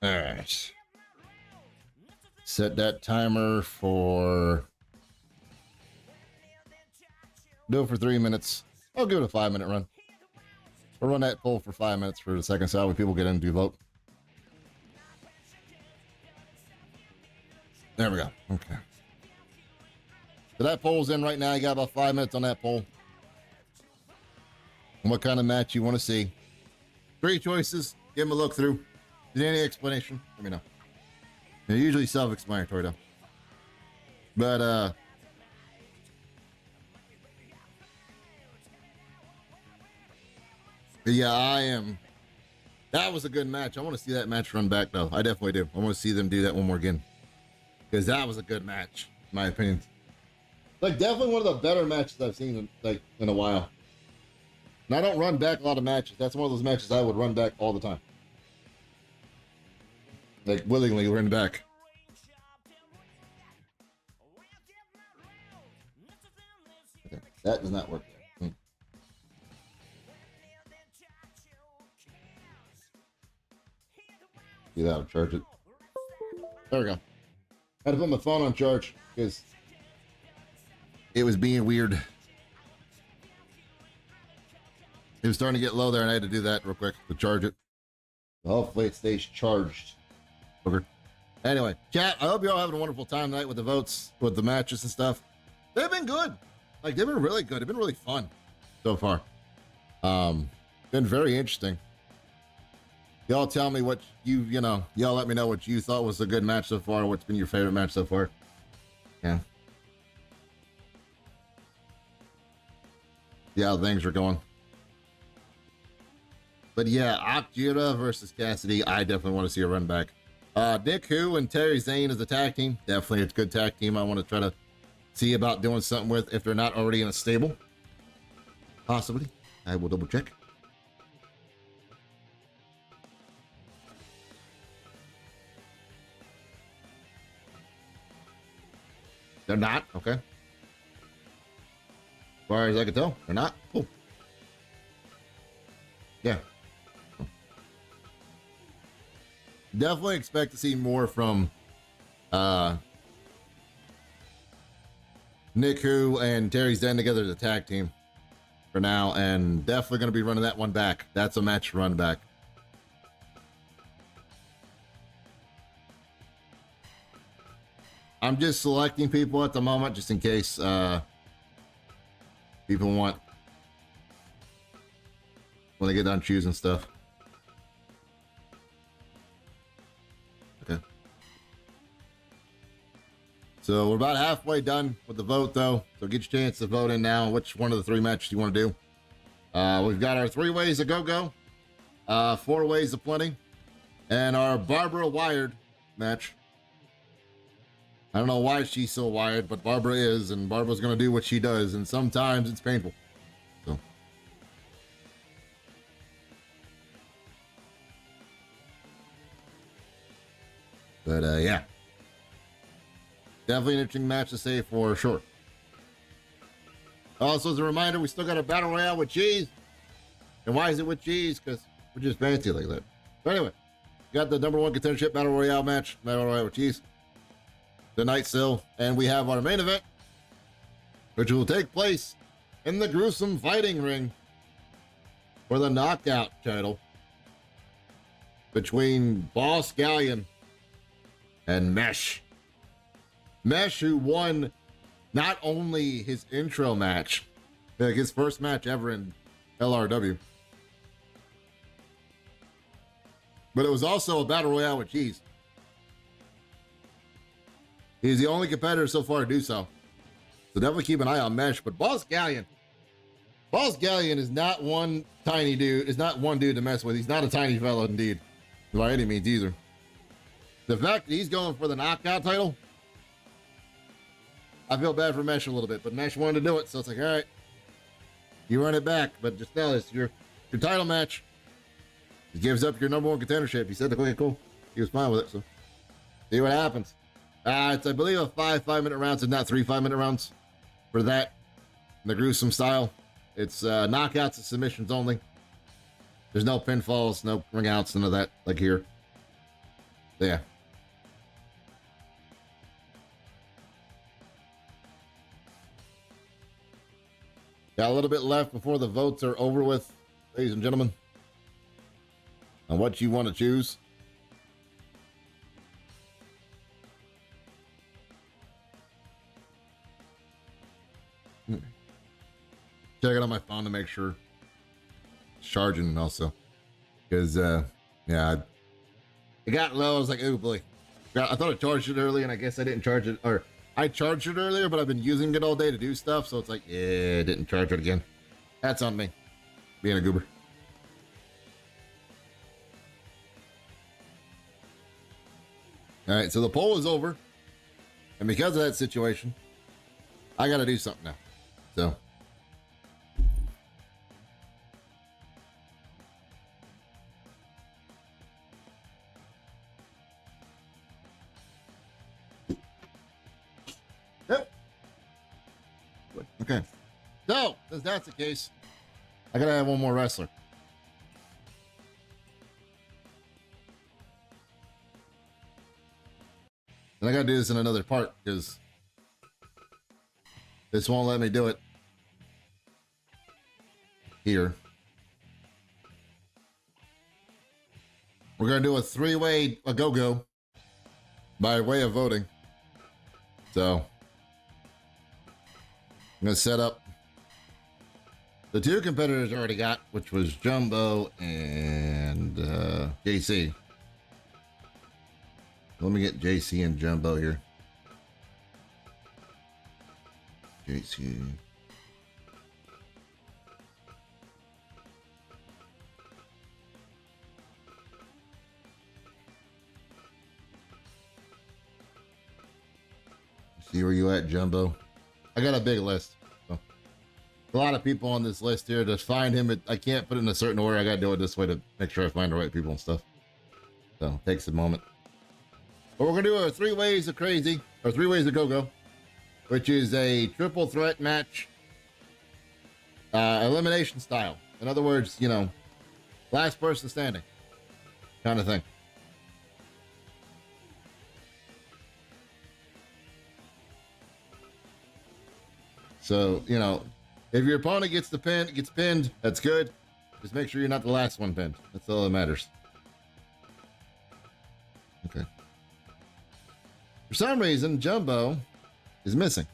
All right. Set that timer for... Do it for 3 minutes. I'll give it a 5-minute run. We'll run that poll for 5 minutes for the second so that people get in and do vote. There we go. Okay. So that poll's in right now. You got about 5 minutes on that poll. And what kind of match you want to see. 3 choices. Give them a look through. Is there any explanation? Let me know. They're usually self-explanatory though. But yeah, I am. That was a good match. I want to see that match run back though. I definitely do. I want to see them do that one more again. Because that was a good match, in my opinion. Like definitely one of the better matches I've seen in a while. And I don't run back a lot of matches. That's one of those matches I would run back all the time. Like willingly run back. Okay, that does not work. Get out of charge it. There we go. I had to put my phone on charge because it was being weird. It was starting to get low there, and I had to do that real quick to charge it. So hopefully it stays charged. Okay. Anyway, chat, I hope you're all having a wonderful time tonight with the votes, with the matches and stuff. They've been good. Like, they've been really good. They've been really fun so far. Been very interesting. Y'all tell me what y'all let me know what you thought was a good match so far. What's been your favorite match so far? Yeah. See how things are going. But yeah, Akira versus Cassidy, I definitely want to see a run back. Nick Who and Terry Zane as a tag team. Definitely a good tag team I want to try to see about doing something with if they're not already in a stable. Possibly. I will double check. They're not? Okay. As far as I can tell, they're not. Cool. Yeah. Definitely expect to see more from Nick Who and Terry Zen together as a tag team for now, and definitely going to be running that one back. That's a match run back. I'm just selecting people at the moment just in case people want when they get done choosing stuff. Okay. So we're about halfway done with the vote, though. So get your chance to vote in now. Which one of the 3 matches you want to do? We've got our 3 ways to go, 4 ways of plenty, and our Barbara Wired match. I don't know why she's so wired, but Barbara is, and Barbara's going to do what she does, and sometimes it's painful. So. But, yeah. Definitely an interesting match to say for sure. Also, as a reminder, we still got a Battle Royale with cheese. And why is it with cheese? Because we're just fancy like that. But anyway, we got the #1 contendership Battle Royale match. Battle Royale with cheese. Tonight still. And we have our main event, which will take place in the gruesome fighting ring for the knockout title between Boss Galleon and Mesh. Mesh, who won not only his intro match, like his first match ever in LRW, but it was also a Battle Royale with cheese. He's the only competitor so far to do so. So definitely keep an eye on Mesh. But Boss Galleon is not one tiny dude. Is not one dude to mess with. He's not a tiny fellow indeed, by any means either. The fact that he's going for the knockout title, I feel bad for Mesh a little bit, but Mesh wanted to do it, so it's like, all right, you run it back, but just know this, your title match. He gives up your #1 contendership. He said, okay, cool. He was fine with it, so see what happens. It's, I believe, a 5-5-minute rounds and not 3 5-minute rounds for that. In the gruesome style. It's knockouts and submissions only. There's no pinfalls, no ring outs, none of that, like here. Yeah. Got a little bit left before the votes are over with, ladies and gentlemen, on what you want to choose. Check it on my phone to make sure it's charging also, because yeah, it got low. I was like, oh boy, I thought I charged it early, and I guess I didn't charge it, or I charged it earlier, but I've been using it all day to do stuff, so it's like, yeah, I didn't charge it again. That's on me, being a goober. All right, so the poll is over, and because of that situation, I got to do something now. So. Yep. Okay. So, since that's the case, I gotta have one more wrestler. And I gotta do this in another part because this won't let me do it here. We're gonna do a 3-way go-go by way of voting. So I'm gonna set up the 2 competitors I already got, which was Jumbo and JC. Let me get JC and Jumbo here. JC. See where you at, Jumbo? I got a big list. So. A lot of people on this list here. To find him, I can't put it in a certain order. I gotta do it this way to make sure I find the right people and stuff. So it takes a moment. But we're gonna do a 3 ways of crazy, or 3 ways of go-go, which is a triple threat match, elimination style. In other words, you know, last person standing kind of thing. So, you know, if your opponent gets pinned, that's good. Just make sure you're not the last one pinned. That's all that matters. Okay. For some reason, Jumbo is missing.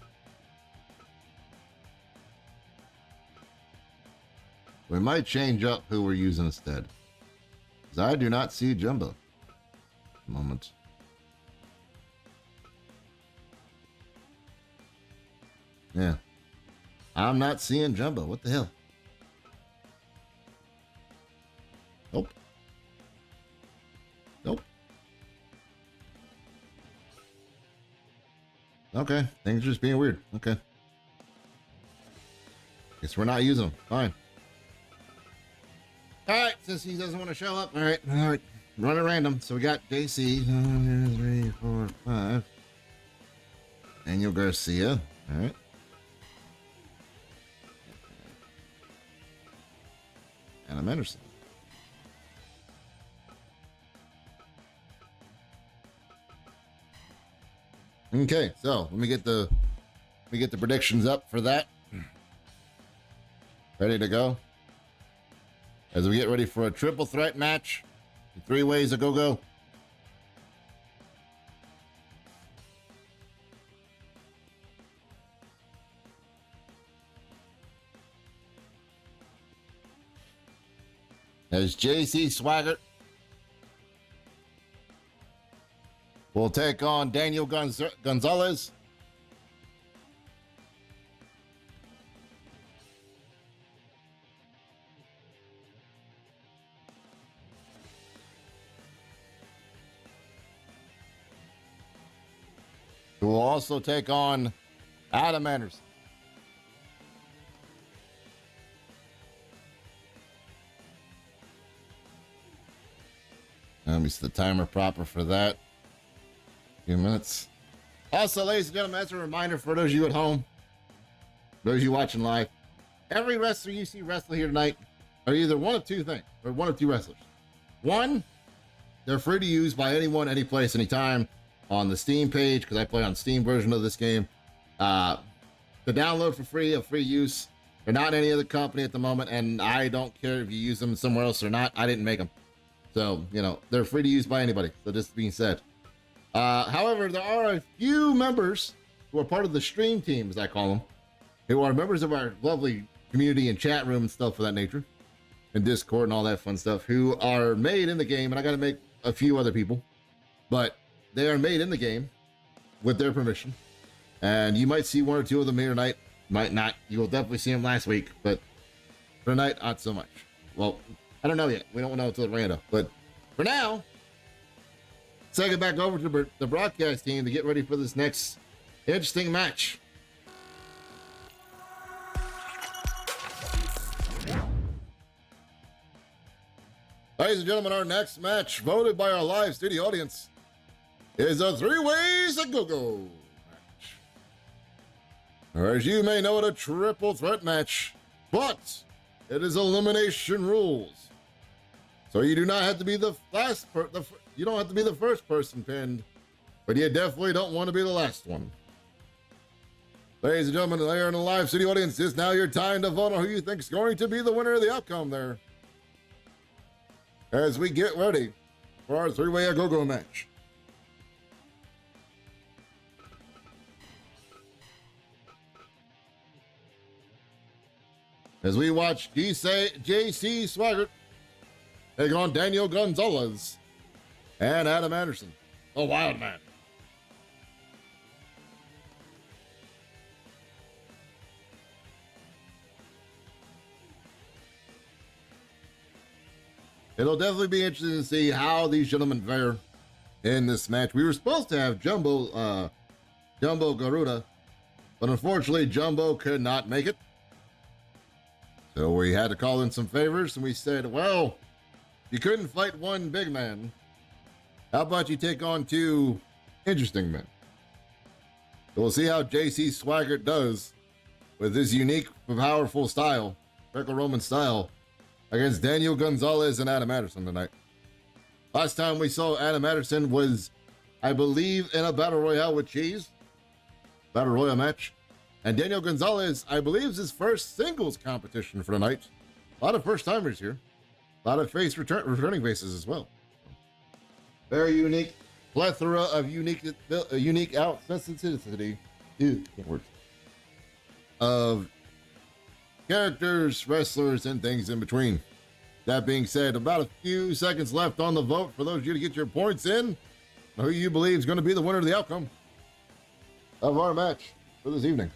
We might change up who we're using instead. Because I do not see Jumbo at the moment. Yeah. I'm not seeing Jumbo. What the hell? Nope. Nope. Okay. Things are just being weird. Okay. Guess we're not using them. Fine. Alright, since he doesn't want to show up. Alright. Run it random. So we got JC. 3, 4, 5. Daniel Garcia. Alright. Adam Anderson. Okay, so let me get the predictions up for that. Ready to go. As we get ready for a triple threat match. 3 ways to go. As JC Swaggart will take on Daniel Gonzalez. Who will also take on Adam Anderson. Let me set the timer proper for that. A few minutes. Also, ladies and gentlemen, as a reminder for those of you at home, those of you watching live, every wrestler you see wrestle here tonight are either one of two things, or one of two wrestlers. One, they're free to use by anyone, any place, anytime on the Steam page, because I play on Steam version of this game. The download for free, of free use. They're not any other company at the moment, and I don't care if you use them somewhere else or not. I didn't make them. So, you know, they're free to use by anybody. So this being said. However, there are a few members who are part of the stream team, as I call them, who are members of our lovely community and chat room and stuff of that nature, and Discord and all that fun stuff, who are made in the game, and I got to make a few other people, but they are made in the game with their permission. And you might see one or two of them here tonight. Might not. You will definitely see them last week, but for tonight, not so much. Well, I don't know yet. We don't know until random. But for now, let's take it back over to the broadcast team to get ready for this next interesting match. Ladies and gentlemen, our next match, voted by our live studio audience, is a 3 ways to go match. Or as you may know it, a triple threat match, but it is elimination rules. So you do not have to be the last you don't have to be the first person pinned, but you definitely don't want to be the last one. Ladies and gentlemen, there in the live studio audience, it's now your time to vote on who you think is going to be the winner of the outcome there. As we get ready for our 3-way a-go-go match. As we watch JC Swaggart take on Daniel Gonzalez and Adam Anderson, the Wild Man. It'll definitely be interesting to see how these gentlemen fare in this match. We were supposed to have Jumbo Garuda, but unfortunately Jumbo could not make it. So we had to call in some favors, and we said, well, you couldn't fight one big man. How about you take on 2 interesting men? So we'll see how JC Swaggart does with his unique, powerful style, Greco-Roman style, against Daniel Gonzalez and Adam Anderson tonight. Last time we saw Adam Anderson was, I believe, in a Battle Royale with Cheese. Battle Royale match. And Daniel Gonzalez, I believe, is his first singles competition for the night. A lot of first-timers here. A lot of returning faces as well. Very unique. plethora of unique out sensitivity, of characters, wrestlers, and things in between. That being said, about a few seconds left on the vote for those of you to get your points in. Who you believe is going to be the winner of the outcome of our match for this evening.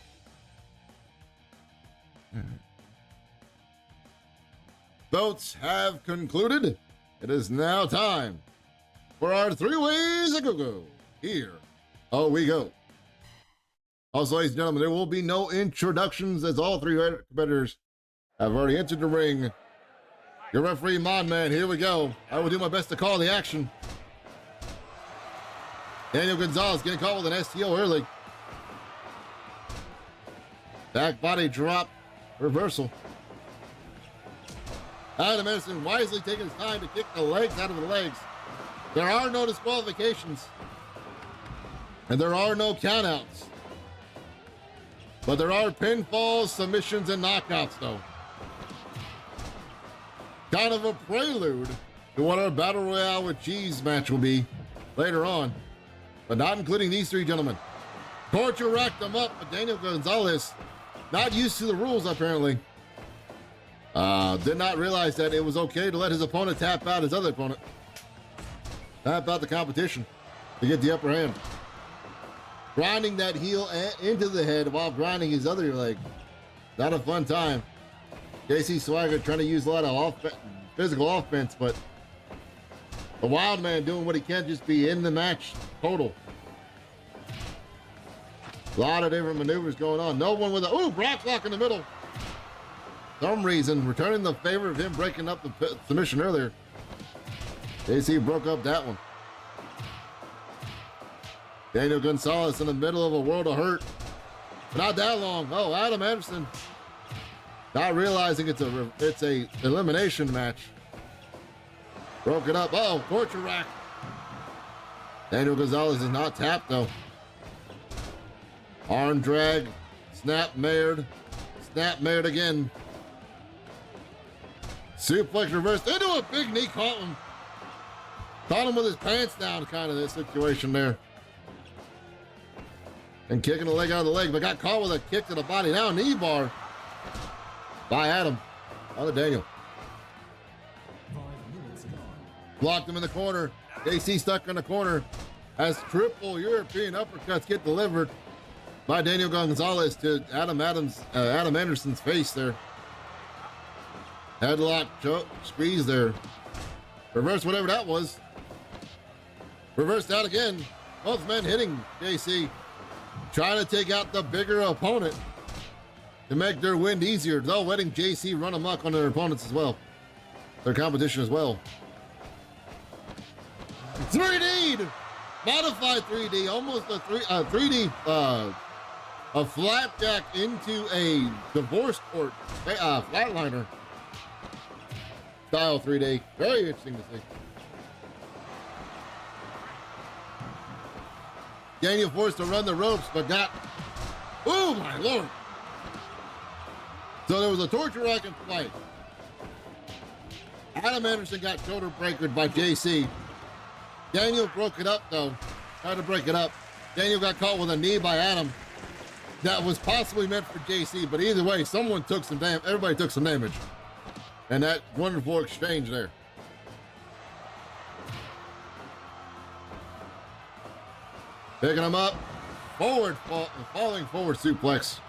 Votes have concluded. It is now time for our 3 ways to go. Here we go. Also, ladies and gentlemen, there will be no introductions as all 3 competitors have already entered the ring. Your referee, Mon Man, here we go. I will do my best to call the action. Daniel Gonzalez getting caught with an STO early. Back body drop reversal. Adam Anderson wisely taking his time to kick the legs out of the legs. There are no disqualifications. And there are no countouts. But there are pinfalls, submissions, and knockouts, though. Kind of a prelude to what our Battle Royale with Cheese match will be later on. But not including these 3 gentlemen. Torture racked them up, but Daniel Gonzalez, not used to the rules apparently. Did not realize that it was okay to let his opponent tap out his other opponent. Tap out the competition to get the upper hand. Grinding that heel into the head while grinding his other leg. Not a fun time. JC Swagger trying to use a lot of physical offense, but the Wild Man doing what he can, just be in the match total. A lot of different maneuvers going on. No one with a, Brock's lock in the middle. Some reason, returning the favor of him breaking up the submission earlier. JC broke up that one. Daniel Gonzalez in the middle of a world of hurt. But not that long. Oh, Adam Anderson. Not realizing it's a elimination match. Broke it up. Oh, torture rack. Daniel Gonzalez is not tapped though. Arm drag. Snap mared. Snap mared again. Suplex reversed into a big knee, caught him. Caught him with his pants down, kind of this situation there. And kicking the leg out of the leg, but got caught with a kick to the body. Now knee bar by Adam. On to Daniel. Blocked him in the corner. JC stuck in the corner as triple European uppercuts get delivered by Daniel Gonzalez to Adam Anderson's face there. Headlock, choke, squeeze there. Reverse whatever that was. Reversed out again. Both men hitting JC. Trying to take out the bigger opponent to make their win easier, though letting JC run amok on their opponents as well. Their competition as well. 3D! Modified 3D, almost a 3D, a flapjack into a divorce court, flatliner style 3D. Very interesting to see. Daniel forced to run the ropes, but got, oh my Lord. So there was a torture rack in flight. Adam Anderson got shoulder breakered by JC. Daniel broke it up though, tried to break it up. Daniel got caught with a knee by Adam. That was possibly meant for JC, but either way, someone took some damage, everybody took some damage. And that wonderful exchange there. Picking him up, forward, falling forward suplex.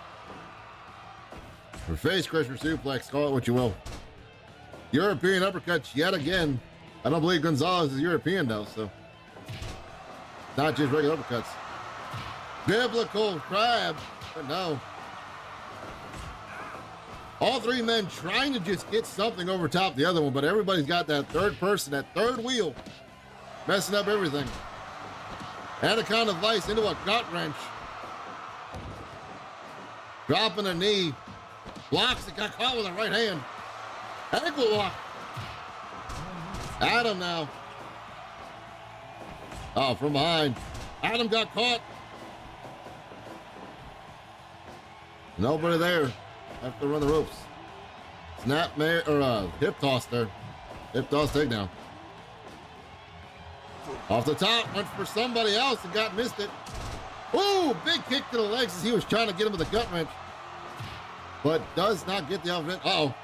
Or face crusher suplex, call it what you will. European uppercuts yet again. I don't believe Gonzalez is European though, so. Not just regular uppercuts. Biblical crab, but no. All 3 men trying to just get something over top the other one, but everybody's got that third person, that third wheel, messing up everything. Anaconda Vice into a gut wrench. Dropping a knee. Blocks it, got caught with a right hand. Ankle lock. Adam now. Oh, from behind. Adam got caught. Nobody there. Have to run the ropes. Snap mare or hip toss there. Hip toss takedown. Off the top, went for somebody else and missed it. Ooh, big kick to the legs as he was trying to get him with a gut wrench. But does not get the offense. Uh-oh.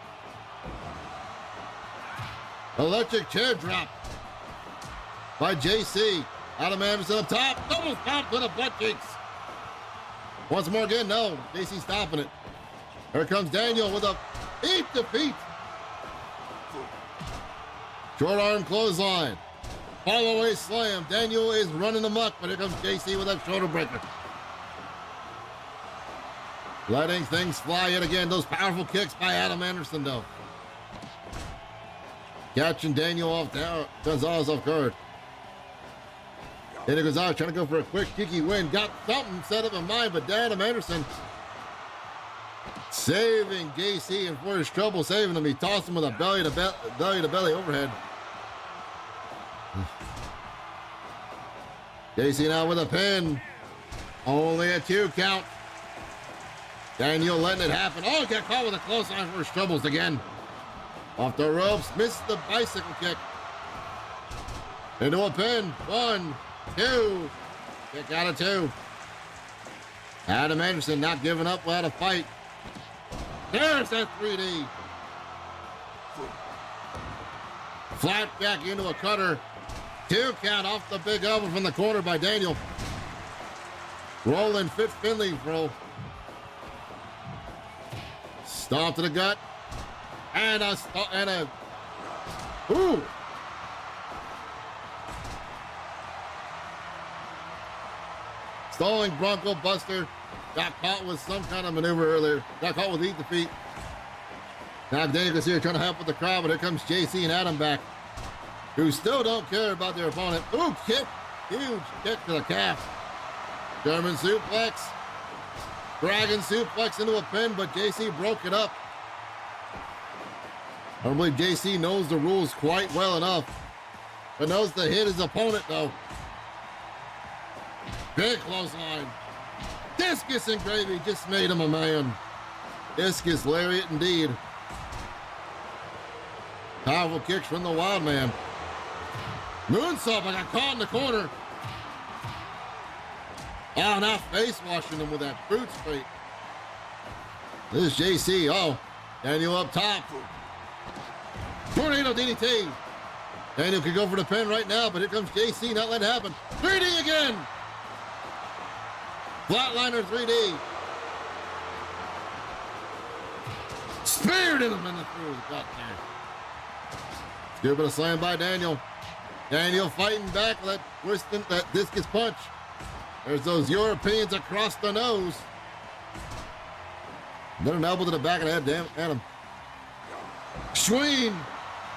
Electric chair drop by JC. Adam Anderson up top. Double stomp to the butt cheeks. Once more again, no. JC stopping it. Here comes Daniel with a deep defeat. Short arm clothesline. Fall away slam. Daniel is running amok, but here comes JC with that shoulder breaker. Letting things fly yet again. Those powerful kicks by Adam Anderson, though. Catching Daniel off down. Gonzalez off guard. Daniel Gonzalez trying to go for a quick, cheeky win. Got something set up in mind, but Adam Anderson saving JC and for his trouble saving him. He tossed him with a belly to belly overhead. JC now with a pin. Only a 2 count. Daniel letting it happen. Oh, got caught with a clothesline for his troubles again. Off the ropes, missed the bicycle kick. Into a pin. 1, 2. Kick out of 2. Adam Anderson not giving up without a fight. There's that 3D. Flat back into a cutter. 2 count off the big elbow from the corner by Daniel. Rolling Fitz Finley roll. Stomp to the gut. And a ooh. Stalling Bronco Buster. Got caught with some kind of maneuver earlier. Got caught with eat the feet. Now Daniel is here trying to help with the crowd, but here comes JC and Adam back, who still don't care about their opponent. Ooh, kick. Huge kick to the calf. German suplex. Dragon suplex into a pin, but JC broke it up. I don't believe JC knows the rules quite well enough, but knows to hit his opponent, though. Big clothesline. Discus and gravy just made him a man. Discus lariat indeed. Powerful kicks from the wild man. Moonsault, I got caught in the corner. Oh, now face washing him with that brute straight. This is JC. Oh, Daniel up top. Tornado DDT. Daniel could go for the pin right now, but here comes JC, not letting it happen. 3D again. Flatliner 3D. Speared him in the through the gut there. Stupid slam by Daniel. Daniel fighting back with that discus punch. There's those Europeans across the nose. Then an elbow to the back of the head, damn Adam. Swing.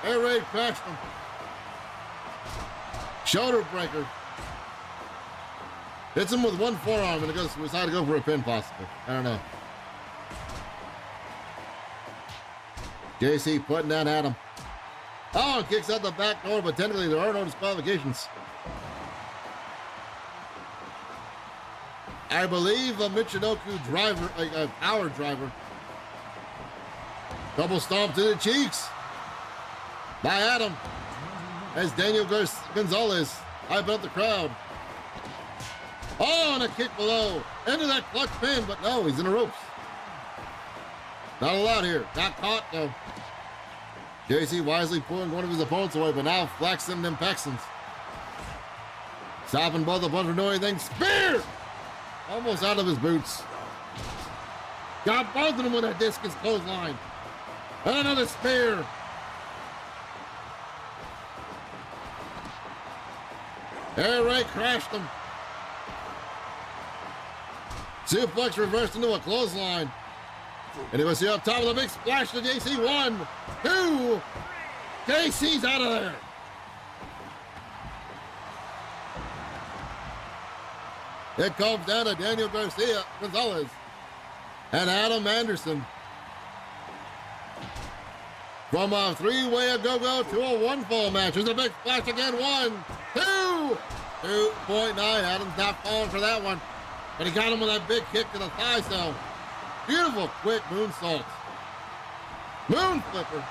Air raid crashed him. Shoulder breaker. Hits him with one forearm and it goes decide to go for a pin possibly. I don't know. JC putting down Adam. Oh, and kicks out the back door, but technically there are no disqualifications. I believe a Michinoku driver, a power driver. Double stomp to the cheeks by Adam as Daniel Gonzalez hyping up the crowd. Oh, and a kick below. Into that clutch pin, but no, he's in the ropes. Not allowed here. Got caught, though. JC wisely pulling one of his opponents away, but now flexing them Texans. Stopping both of them from doing anything. Spear! Almost out of his boots. Got both of them with that discus clothesline. And another spear. Air raid crashed him. Suplex reversed into a clothesline. And he was here up top with a big splash to JC. 1, 2. JC's out of there. It comes down to Daniel Gonzalez and Adam Anderson. From a 3-way a go-go to a 1-fall match. There's a big splash again. 1, 2. 2.9. Adam's not falling for that one. But he got him with that big kick to the thigh, so beautiful, quick moonsault. Moon flipper,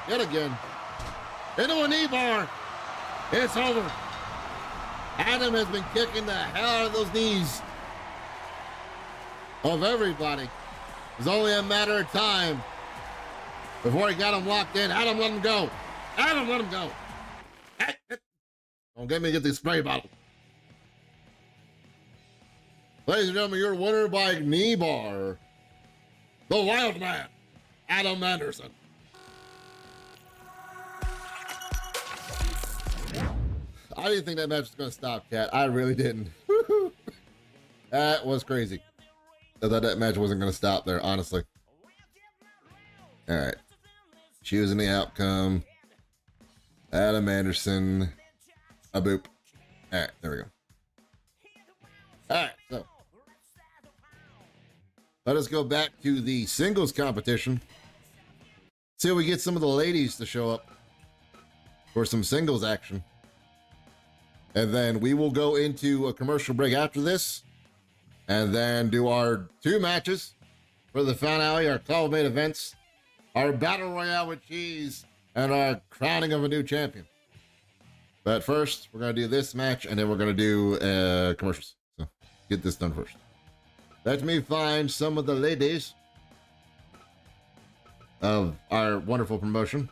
yet again. Into a knee bar. It's over. Adam has been kicking the hell out of those knees of everybody. It's only a matter of time before he got him locked in. Adam, let him go. Adam, let him go. Don't get me to get this spray bottle. Ladies and gentlemen, your winner by knee bar, the Wild Man, Adam Anderson. I didn't think that match was going to stop, Cat. I really didn't. That was crazy. I thought that match wasn't going to stop there, honestly. All right. Choosing the outcome. Adam Anderson. A boop. All right, there we go. All right, so let us go back to the singles competition. See if we get some of the ladies to show up for some singles action. And then we will go into a commercial break after this and then do our 2 matches for the finale, our 12 main events, our battle royale with cheese, and our crowning of a new champion. But first, we're going to do this match, and then we're going to do commercials. So get this done first. Let me find some of the ladies of our wonderful promotion.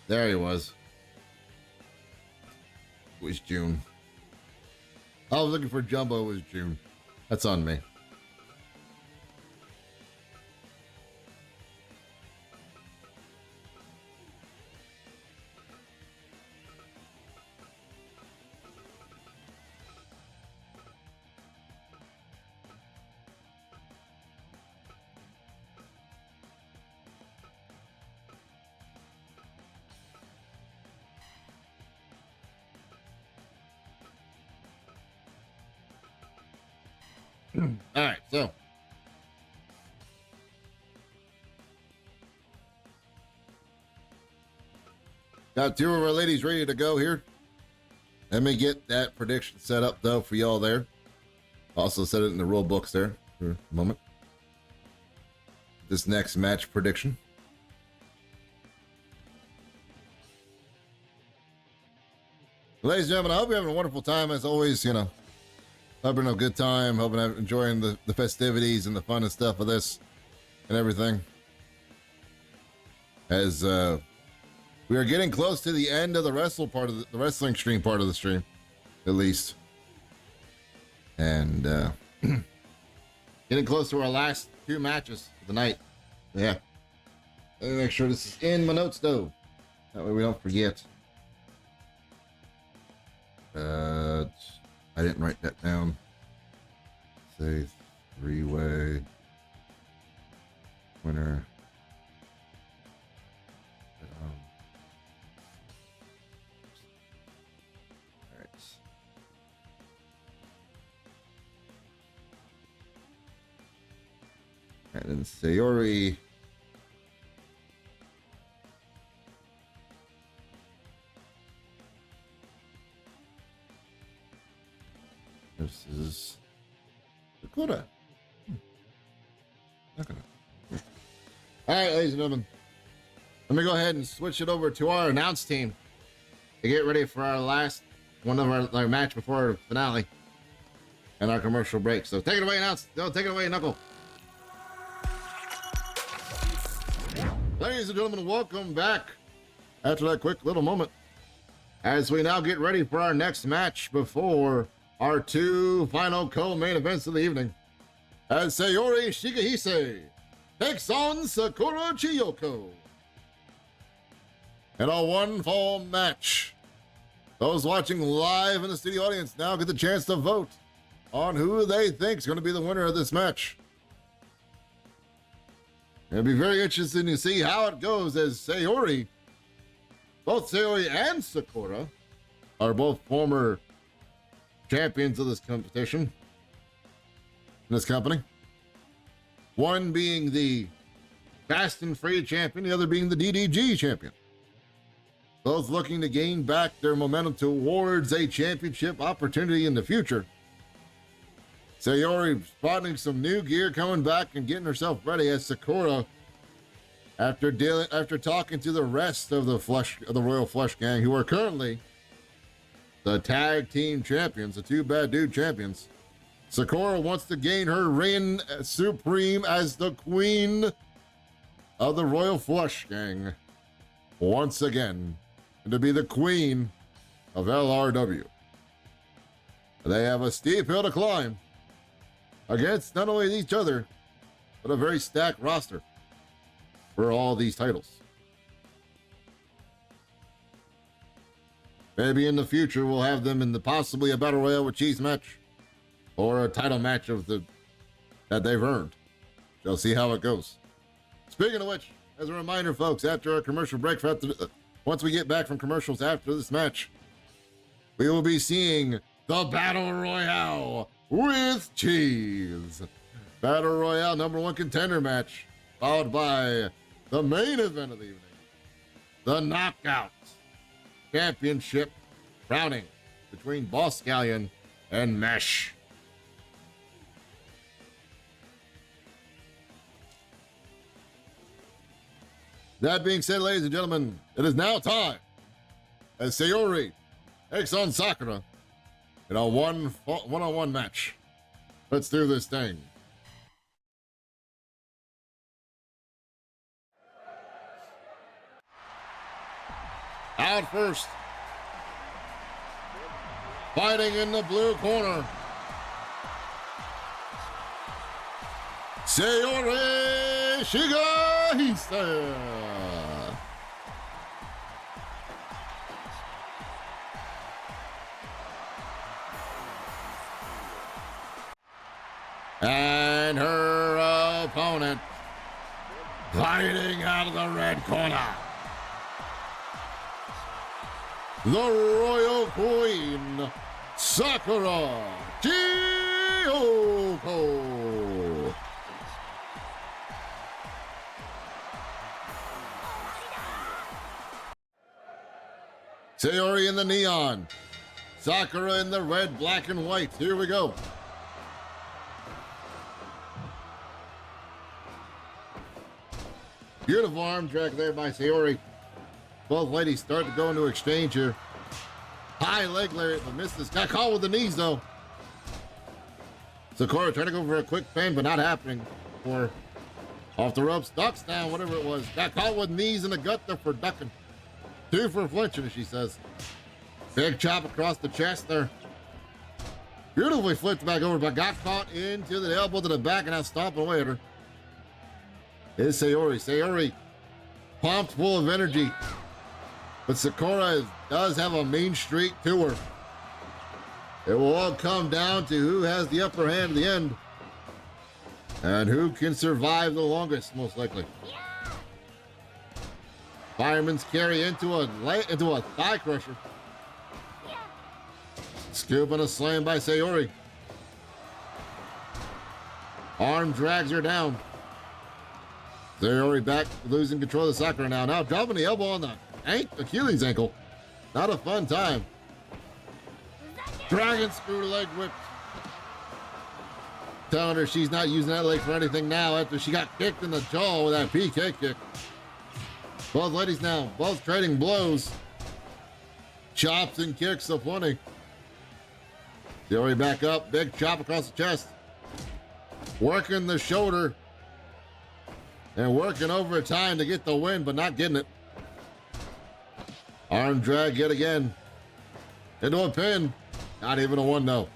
There he was. It was June. I was looking for Jumbo. It was June. That's on me. All right, so got 2 of our ladies ready to go here. Let me get that prediction set up though for y'all there. Also set it in the rule books there for a moment. This next match prediction. Ladies and gentlemen, I hope you're having a wonderful time as always, you know. Hoping a good time, hoping I'm enjoying the festivities and the fun and stuff of this and everything. As we are getting close to the end of the wrestling stream part of the stream, at least. And getting close to our last 2 matches of the night. Yeah. Let me make sure this is in my notes though. That way we don't forget. I didn't write that down. Say 3-way winner. All right. And then Sayori. Versus Dakota. All right, ladies and gentlemen. Let me go ahead and switch it over to our announce team to get ready for our last one of our match before our finale and our commercial break. So take it away, announce. No, take it away, Knuckle. Ladies and gentlemen, welcome back after that quick little moment as we now get ready for our next match before our 2 final co-main events of the evening. As Sayori Shigehise takes on Sakura Chiyoko in a 1-fall match. Those watching live in the studio audience now get the chance to vote on who they think is going to be the winner of this match. It'll be very interesting to see how it goes as both Sayori and Sakura are both former champions of this competition, in this company. One being the Fast and Free champion, the other being the DDG champion. Both looking to gain back their momentum towards a championship opportunity in the future. Sayori spotting some new gear coming back and getting herself ready as Sakura, after talking to the rest of the Royal Flush Gang, who are currently the tag team champions, the two bad dude champions. Sakura wants to gain her reign supreme as the queen of the Royal Flush Gang once again, and to be the queen of LRW. They have a steep hill to climb against not only each other, but a very stacked roster for all these titles. Maybe in the future we'll have them in possibly a Battle Royale with Cheese match or a title match that they've earned. Shall see how it goes. Speaking of which, as a reminder, folks, after our commercial break, once we get back from commercials after this match, we will be seeing the Battle Royale with Cheese. Battle Royale #1 contender match, followed by the main event of the evening, the Knockout Championship crowning between Boss Scallion and Mesh. That being said, ladies and gentlemen, it is now time as Sayori takes on Sakura in a one-on-one match. Let's do this thing. Out first, fighting in the blue corner, Sayori Shigahisa. And her opponent, fighting out of the red corner, the Royal Queen, Sakura Chiyoko. Sayori in the neon, Sakura in the red, black, and white. Here we go. Beautiful arm drag there by Sayori. Both ladies start to go into exchange here. High leg lariat, but misses. Got caught with the knees, though. Sakura trying to go for a quick pin, but not happening. Or off the ropes, ducks down, whatever it was. Got caught with knees in the gut there for ducking. 2 for flinching, as she says. Big chop across the chest there. Beautifully flipped back over, but got caught into the elbow to the back and now stomping away at her. Is Sayori. Sayori pumped, full of energy. But Sakura does have a mean streak to her. It will all come down to who has the upper hand at the end. And who can survive the longest, most likely. Fireman's carry into a thigh crusher. Scoop and a slam by Sayori. Arm drags her down. Sayori back, losing control of the Sakura now. Now dropping the elbow on the Achilles ankle. Not a fun time. Dragon screw leg whip. Telling her she's not using that leg for anything now after she got kicked in the jaw with that PK kick. Both ladies now, both trading blows. Chops and kicks aplenty. Sayori back up, big chop across the chest. Working the shoulder. And working overtime to get the win, but not getting it. Arm drag yet again. Into a pin. Not even a 1, though.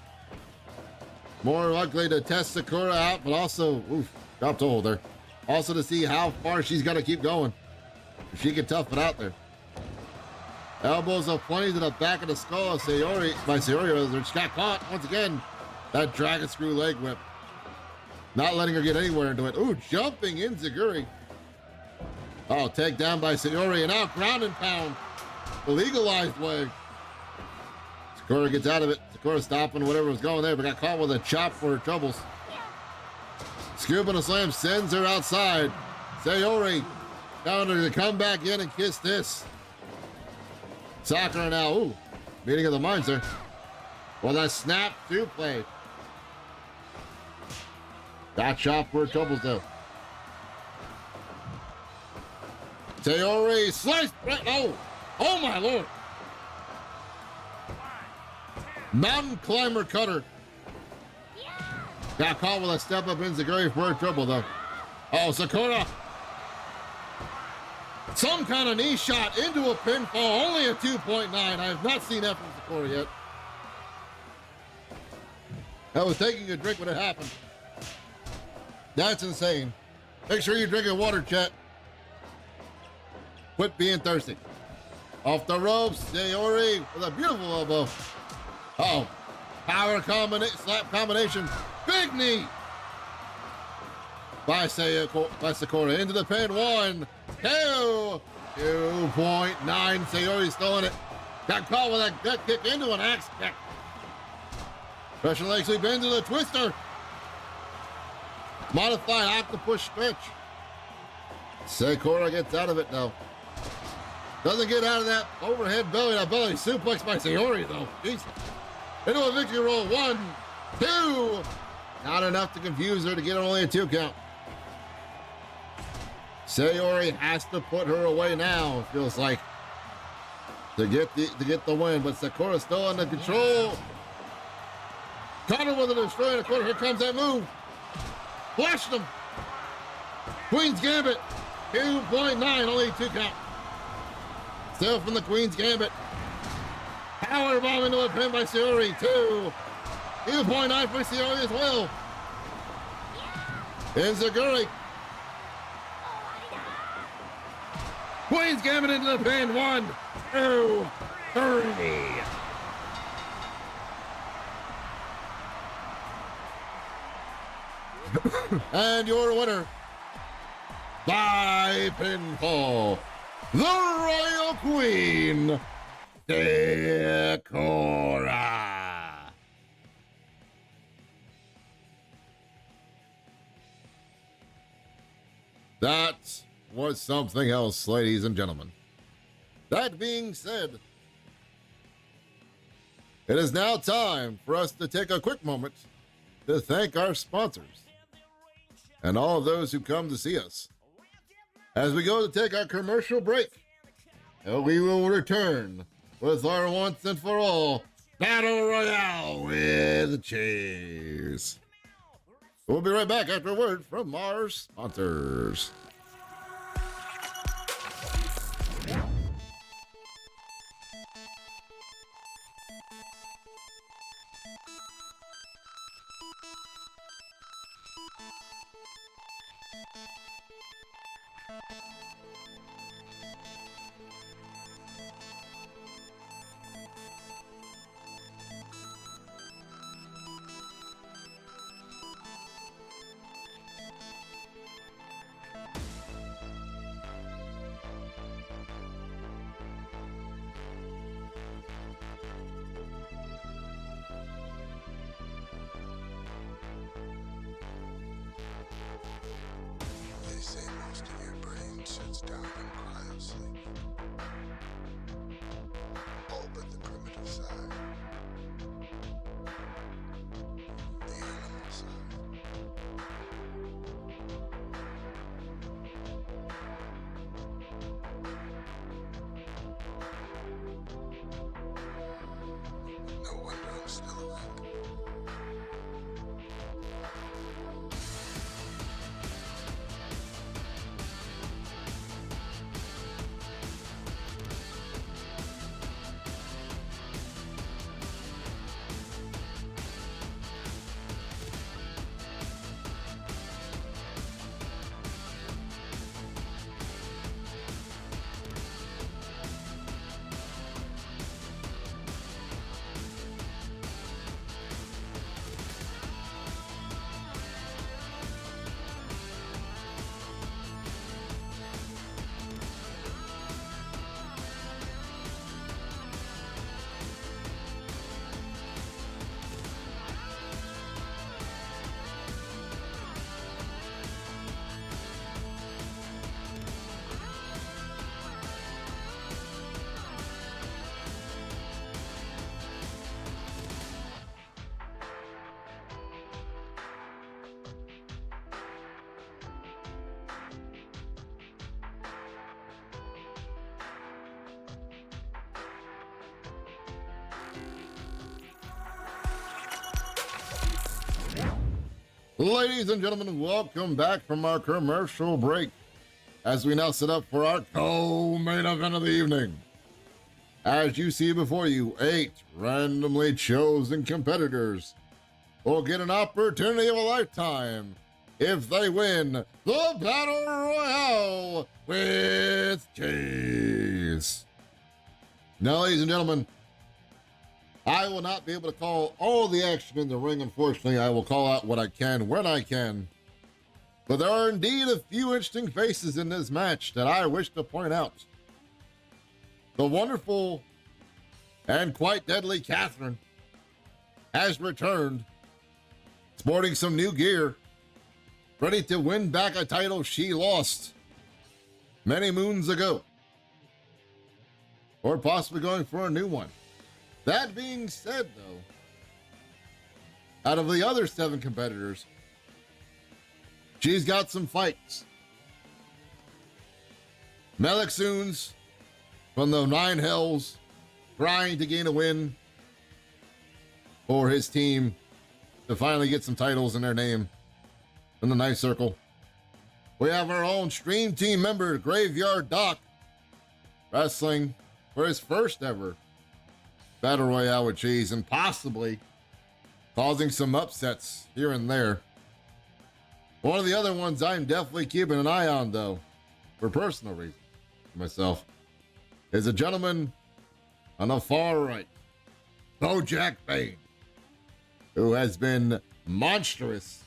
More likely to test Sakura out, but also, dropped a hold there. Also to see how far she's got to keep going. If she can tough it out there. Elbows of plenty to the back of the skull of Sayori. She got caught once again. That dragon screw leg whip. Not letting her get anywhere into it. Ooh, jumping Enziguri. Oh, takedown by Sayori, and now ground and pound. The legalized way. Sakura gets out of it. Sakura stopping whatever was going there, but got caught with a chop for her troubles. Scoop and a slam sends her outside. Sayori down to come back in and kiss this. Sakura now, ooh, meeting of the minds there. Well, that snap two play. Got chop for her troubles though. Sayori slice. Oh, oh my lord. Mountain climber cutter. Got caught with a step up in Zaguri for her trouble though. Oh, Sakura. Some kind of knee shot into a pinfall. Only a 2.9. I have not seen that from Sakura yet. I was taking a drink when it happened. That's insane. Make sure you're drinking water, chat. Quit being thirsty. Off the ropes, Sayori with a beautiful elbow. Uh-oh. Power combination, slap combination. Big knee. By Sakura into the pin. 1, 2, 2.9. Sayori still in it. Got caught with that gut kick into an axe kick. Russian leg sweep into the twister. Modified octopus stretch. Sakura gets out of it though. Doesn't get out of that overhead belly. That belly suplex by Sayori though. Jeez. Into a victory roll. 1, 2. Not enough to confuse her to get only a 2 count. Sayori has to put her away now, it feels like, to get the win, but Sakura's still under control. Caught her with a destroyer in the corner. Here comes that move. Flushed him. Queen's Gambit. 2.9, only 2 count. Still from the Queen's Gambit. Power bomb into a pin by Sayori. 2.9 for Sayori as well. And Zaguri. Queen's Gambit into the pin. 1, 2, 3. And your winner by pinfall, the Royal Queen, Sakura. That was something else, ladies and gentlemen. That being said, it is now time for us to take a quick moment to thank our sponsors and all of those who come to see us. As we go to take our commercial break, we will return with our once and for all Battle Royale with Cheers. We'll be right back after a word from our sponsors. Ladies and gentlemen, welcome back from our commercial break as we now set up for our co-main event of the evening. As you see before you, 8 randomly chosen competitors will get an opportunity of a lifetime if they win the Battle Royale with Cheese. Now, ladies and gentlemen, I will not be able to call all the action in the ring, unfortunately. I will call out what I can when I can. But there are indeed a few interesting faces in this match that I wish to point out. The wonderful and quite deadly Catherine has returned, sporting some new gear, ready to win back a title she lost many moons ago, or possibly going for a new one. That being said, though, out of the other 7 competitors, she's got some fights. Melixoons from the 9 Hells trying to gain a win for his team to finally get some titles in their name in the Knife Circle. We have our own Stream Team member, Graveyard Doc, wrestling for his first ever Battle Royale with Cheese and possibly causing some upsets here and there. One of the other ones I'm definitely keeping an eye on, though, for personal reasons, myself, is a gentleman on the far right, Bojack Bane, who has been monstrous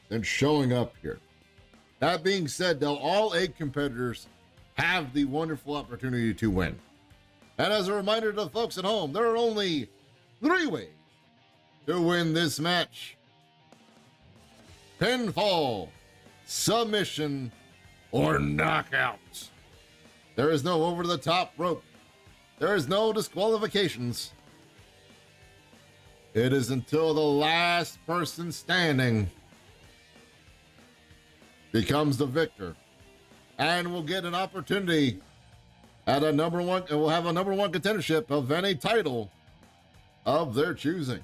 in showing up here. That being said, though, all 8 competitors have the wonderful opportunity to win. And as a reminder to the folks at home, there are only 3 ways to win this match: pinfall, submission, or knockout. There is no over-the-top rope. There is no disqualifications. It is until the last person standing becomes the victor and will get an opportunity at a number 1, and will have a number 1 contendership of any title of their choosing.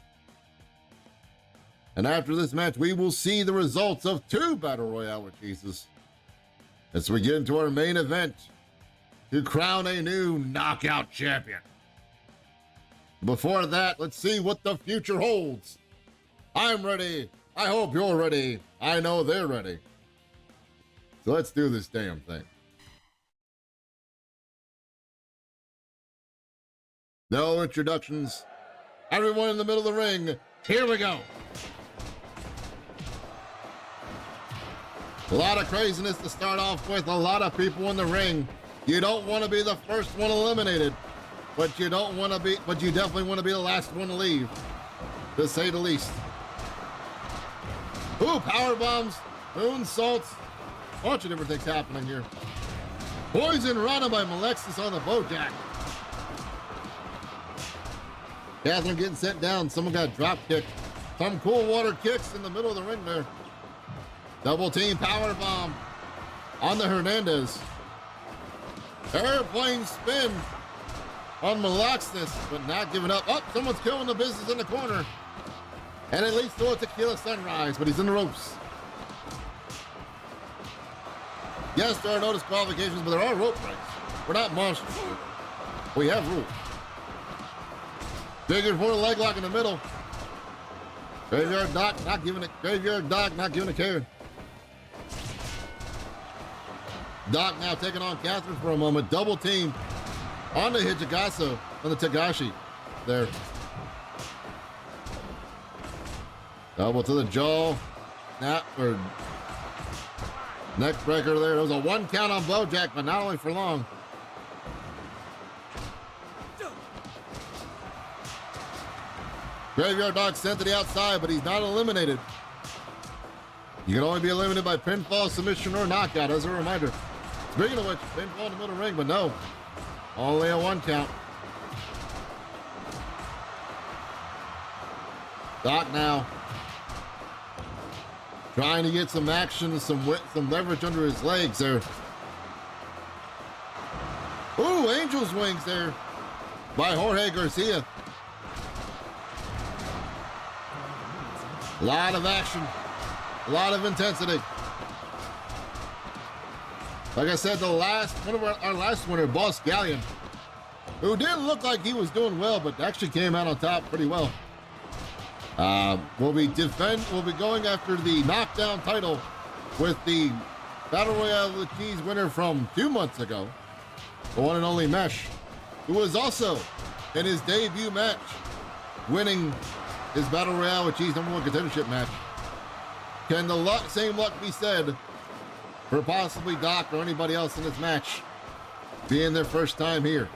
And after this match, we will see the results of 2 Battle Royale with Jesus as we get into our main event to crown a new knockout champion. Before that, let's see what the future holds. I'm ready. I hope you're ready. I know they're ready. So let's do this damn thing. No introductions. Everyone in the middle of the ring, here we go. A lot of craziness to start off with, a lot of people in the ring. You don't want to be the first one eliminated, but you definitely want to be the last one to leave, to say the least. Ooh, power bombs, moonsaults, a bunch of different things happening here. Poison Rana by Melixoons on the Bojack. Catherine getting sent down. Someone got drop kicked. Some cool water kicks in the middle of the ring there. Double team power bomb on the Hernandez. Airplane spin on Melixoons, but not giving up. Oh, someone's killing the business in the corner. And it leads to a tequila sunrise, but he's in the ropes. Yes, there are no disqualifications, but there are rope breaks. We're not monsters. We have rules. Figure 4 leg lock in the middle. Graveyard Doc not giving it. Graveyard Doc not giving a care. Doc now taking on Catherine for a moment. Double team on the Hijagaso, on the Tagashi there. Double to the jaw. Snap or neck breaker there. There was a 1 count on Bojack, but not only for long. Graveyard Dog sent to the outside, but he's not eliminated. You can only be eliminated by pinfall, submission, or knockout, as a reminder. Speaking of which, pinfall in the middle ring, but no. Only a 1 count. Doc now trying to get some action, some leverage under his legs there. Ooh, Angel's Wings there by Jorge Garcia. A lot of action. A lot of intensity. Like I said, our last winner, Boss Galleon, who didn't look like he was doing well, but actually came out on top pretty well. Will be going after the knockdown title with the Battle Royale with Cheese winner from 2 months ago, the one and only Mesh, who was also in his debut match, winning his Battle Royale with Cheese #1 contendership match. Can the same luck be said for possibly Doc or anybody else in this match being their first time here?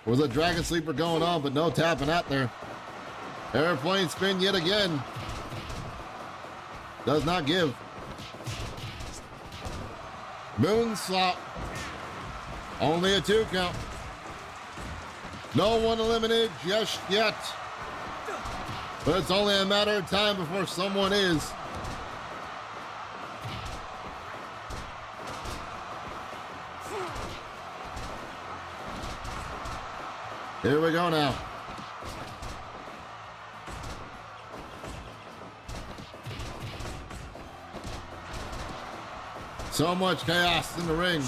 Was a Dragon Sleeper going on, but no tapping out there. Airplane spin yet again. Does not give. Moonsault. Only a 2 count. No one eliminated just yet. But it's only a matter of time before someone is. Here we go now. So much chaos in the ring.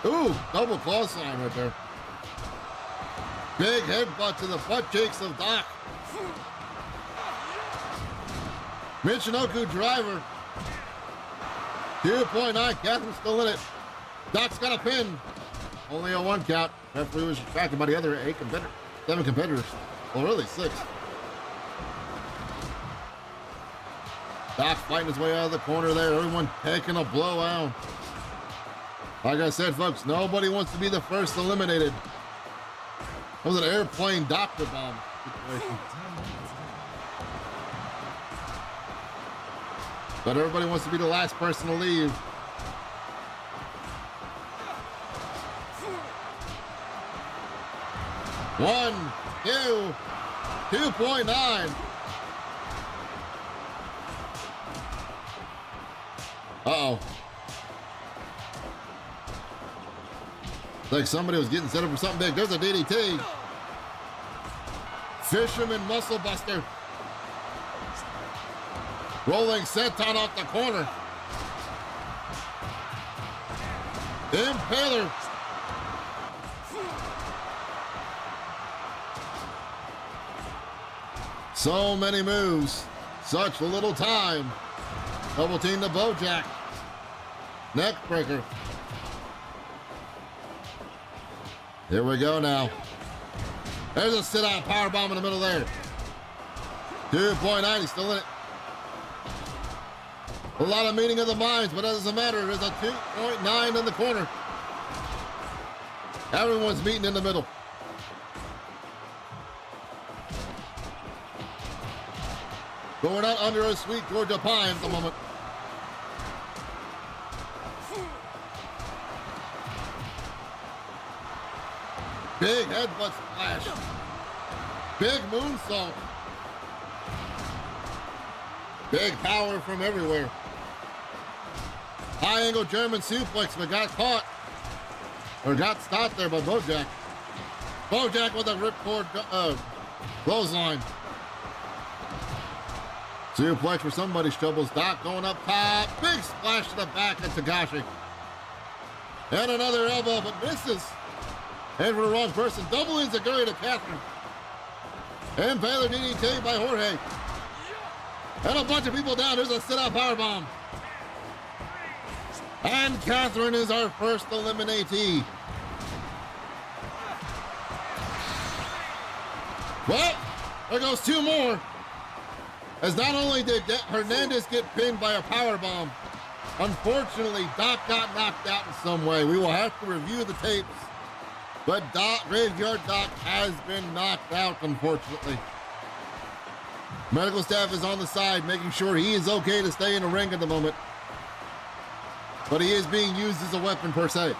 Ooh, double clothesline right there. Big headbutt to the butt cheeks of Doc. Michinoku driver. 2.9, Catherine's still in it. Doc's got a pin. Only a 1 count. Referee was distracted by the other 7 competitors. Well, really 6. Doc fighting his way out of the corner there. Everyone taking a blowout. Like I said, folks, nobody wants to be the first eliminated. That was an airplane doctor bomb situation. But everybody wants to be the last person to leave. One, 2, 2.9. Uh-oh. Like somebody was getting set up for something big. There's a DDT. Fisherman Muscle Buster. Rolling senton off the corner. Impaler. So many moves. Such little time. Double team the Bojack. Neck breaker. Here we go now. There's a sit-out powerbomb in the middle there. 2.9, he's still in it. A lot of meeting of the minds, but it doesn't matter. There's a 2.9 in the corner. Everyone's meeting in the middle. But we're not under a sweet Georgia pie at the moment. Big headbutt splash. Big moonsault. Big power from everywhere. High angle German suplex, but got caught. Or got stopped there by Bojack. Bojack with a ripcord clothesline. Suplex for somebody's troubles. Doc going up top. Big splash to the back of Takashi. And another elbow, but misses. And for the wrong person. Double enziguri to Catherine. And Baylor DDT by Jorge. And a bunch of people down. There's a sit-out powerbomb. And Catherine is our first eliminatee. Well, there goes 2 more. As not only did Hernandez get pinned by a powerbomb, unfortunately, Doc got knocked out in some way. We will have to review the tapes. But Graveyard Doc has been knocked out, unfortunately. Medical staff is on the side, making sure he is okay to stay in the ring at the moment. But he is being used as a weapon, per se,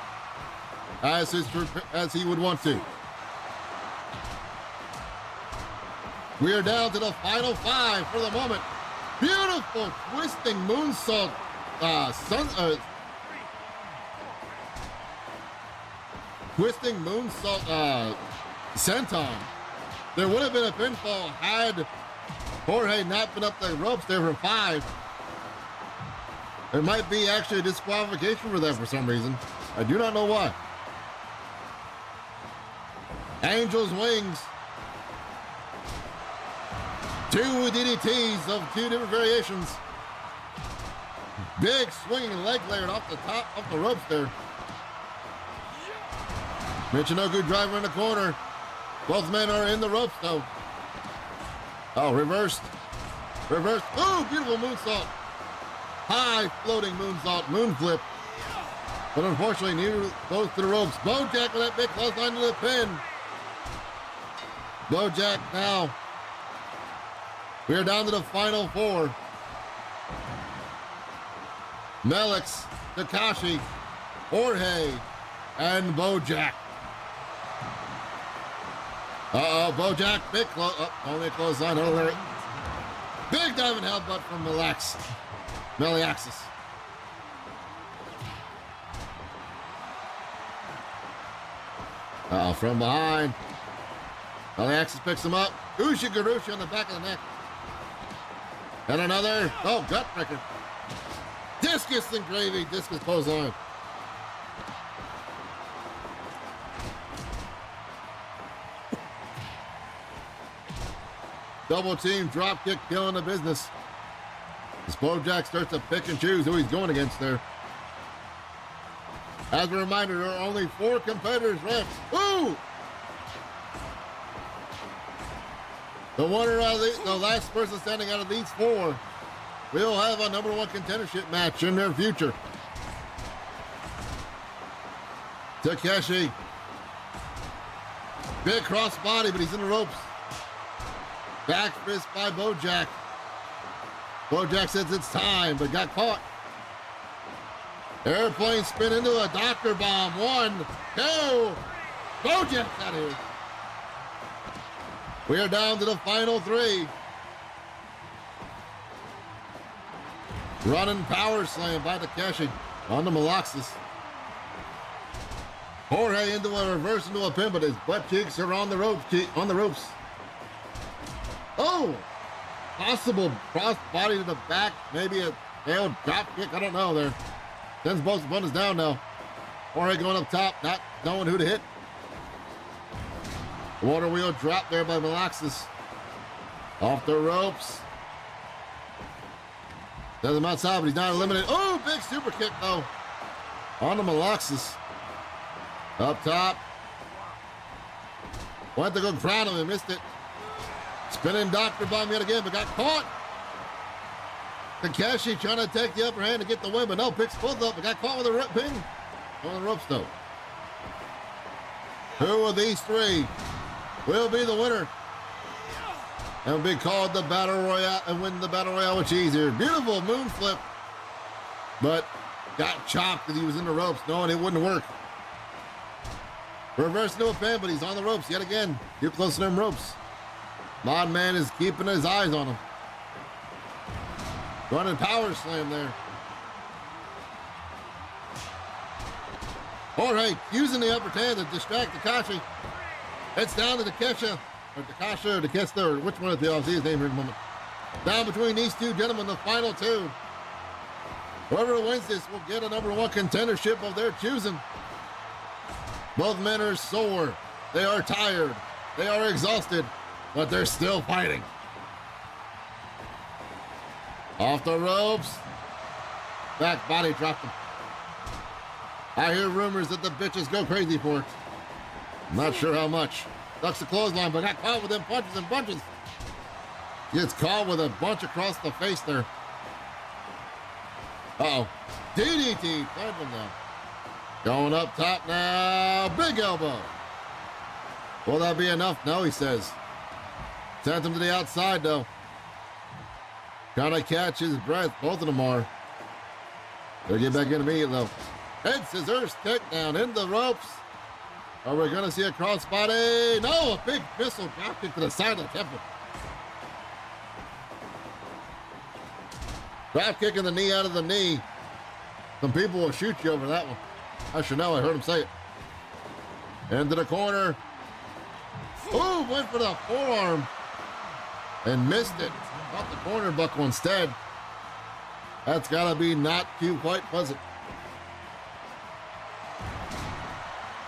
as he would want to. We are down to the final 5 for the moment. Beautiful twisting moonsault, twisting moonsault senton. There would have been a pinfall had Jorge napping up the ropes there for 5. There might be actually a disqualification for that for some reason. I do not know why. Angel's wings. 2 DDTs of 2 different variations. Big swinging leg layered off the top of the ropes there. Michinoku driver in the corner. Both men are in the ropes though. Oh, reversed. Reversed. Oh, beautiful moonsault. High floating moonsault, moon flip. But unfortunately, neither goes to the ropes. Bojack with that big clothesline to the pin. Bojack now. We are down to the final 4. Melix, Takashi, Jorge, and Bojack. Bojack, big close. Only a clothesline. Big diamond headbutt from Meliaxis. From behind. Meliaxis picks him up. Ushigurushi on the back of the neck. And another. Oh, gut breaker. Discus and gravy. Discus clothesline. Double team drop kick killing the business. As Bojack starts to pick and choose who he's going against there. As a reminder, there are only 4 competitors left. Ooh! The winner out of the last person standing out of these 4 will have a number 1 contendership match in their future. Takeshi. Big cross body, but he's in the ropes. Back fist by Bojack. Bojack says it's time, but got caught. Airplane spin into a doctor bomb. 1, 2. Bojack's out of here. We are down to the final 3. Running power slam by Takeshi on the Melaxis. Jorge into a reverse into a pin, but his butt cheeks are on the ropes. Oh! Possible cross body to the back, maybe a failed drop kick. I don't know there. Sends both opponents down now. Jorge going up top, not knowing who to hit. Water wheel drop there by Melaxis. Off the ropes. Does him outside, but he's not eliminated. Oh, big super kick though. On the Melaxis. Up top. Went to go ground him and missed it. Spinning doctor bomb yet again, but got caught. Takeshi trying to take the upper hand to get the win, but no, picks both up, but got caught with a pin on the ropes though. Who of these 3 will be the winner and will be called the Battle Royale and win the Battle Royale much easier? Beautiful moon flip, but got chopped because he was in the ropes, knowing it wouldn't work. Reverse no pin, but he's on the ropes yet again. Too close to them ropes. Mod Man is keeping his eyes on him. Running power slam there. Jorge using the upper hand to distract Takashi. It's down to Takeshi, or Takeshita, or which one of the I'll see his name here in a moment. Down between these 2 gentlemen, the final 2. Whoever wins this will get a number 1 contendership of their choosing. Both men are sore. They are tired. They are exhausted, but they're still fighting. Off the ropes. Back body dropped him. I hear rumors that the bitches go crazy for it. I'm not sure how much. Ducks the clothesline, but got caught with them punches and bunches. Gets caught with a bunch across the face there. Uh-oh. DDT. Find him now. Going up top now. Big elbow. Will that be enough? No, he says. Sent him to the outside, though. Trying to catch his breath. Both of them are. They'll get back in immediately, though. Head scissors, takedown in the ropes. Are we going to see a crossbody? No, a big missile drop kick to the side of the temple. Drop kicking the knee out of the knee. Some people will shoot you over that one. I should know, I heard him say it. Into the corner. Ooh, went for the forearm and missed it. caught the corner buckle instead. That's gotta be not too quite pleasant.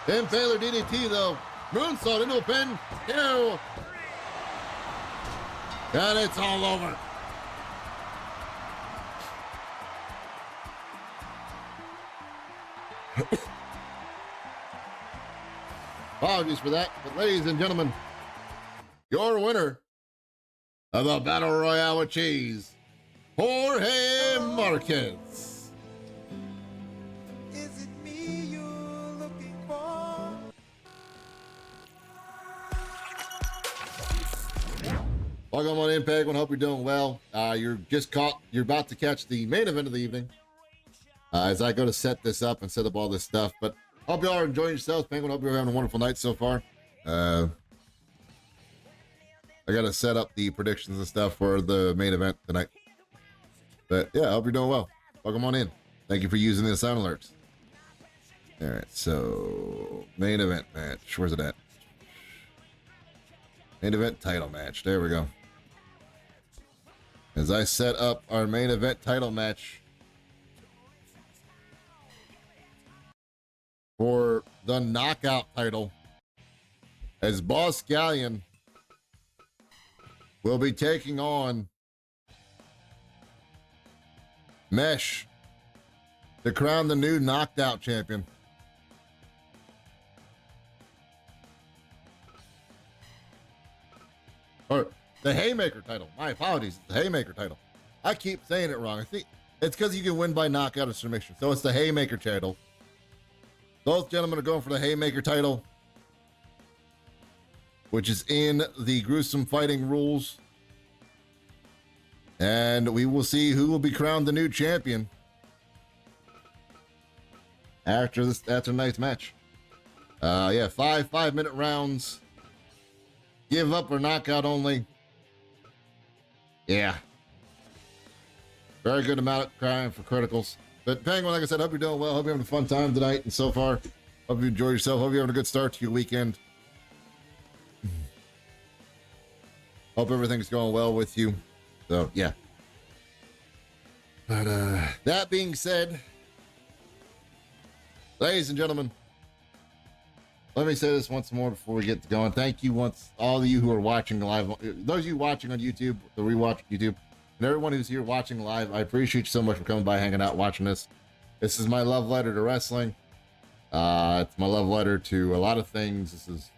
Impaler DDT though. Moonsault into a pin. 2. And it's all over. Apologies for that, but ladies and gentlemen, your winner of the Battle Royale with Cheese, Jorge Marquez. Is it me you're looking for? Welcome on Impact. I hope you're doing well. You're about to catch the main event of the evening. As I go to set this up and set up all this stuff, but hope you all are enjoying yourselves. Penguin, hope you're having a wonderful night so far. I gotta set up the predictions and stuff for the main event tonight. But yeah, I hope you're doing well. Welcome on in. Thank you for using the sound alerts. All right, so main event match. Where's it at? Main event title match. There we go. As I set up our main event title match for the knockout title, as Boss Galleon will be taking on Mesh to crown the new knocked out champion. Or the Haymaker title. My apologies. The Haymaker title. I keep saying it wrong. I think it's because you can win by knockout or submission. So it's the Haymaker title. Both gentlemen are going for the Haymaker title, which is in the gruesome fighting rules. And we will see who will be crowned the new champion after this. That's a nice match. Yeah, 5-minute rounds. Give up or knockout only. Yeah. Very good amount of crying for criticals. But Penguin, like I said, hope you're doing well. Hope you're having a fun time tonight. And so far, hope you enjoy yourself. Hope you're having a good start to your weekend. Hope everything's going well with you. So, yeah. But that being said, ladies and gentlemen, let me say this once more before we get going. Thank you once, all of you who are watching live, those of you watching on YouTube, the rewatch YouTube, and everyone who's here watching live. I appreciate you so much for coming by, hanging out, watching this. This is my love letter to wrestling. It's my love letter to a lot of things. This is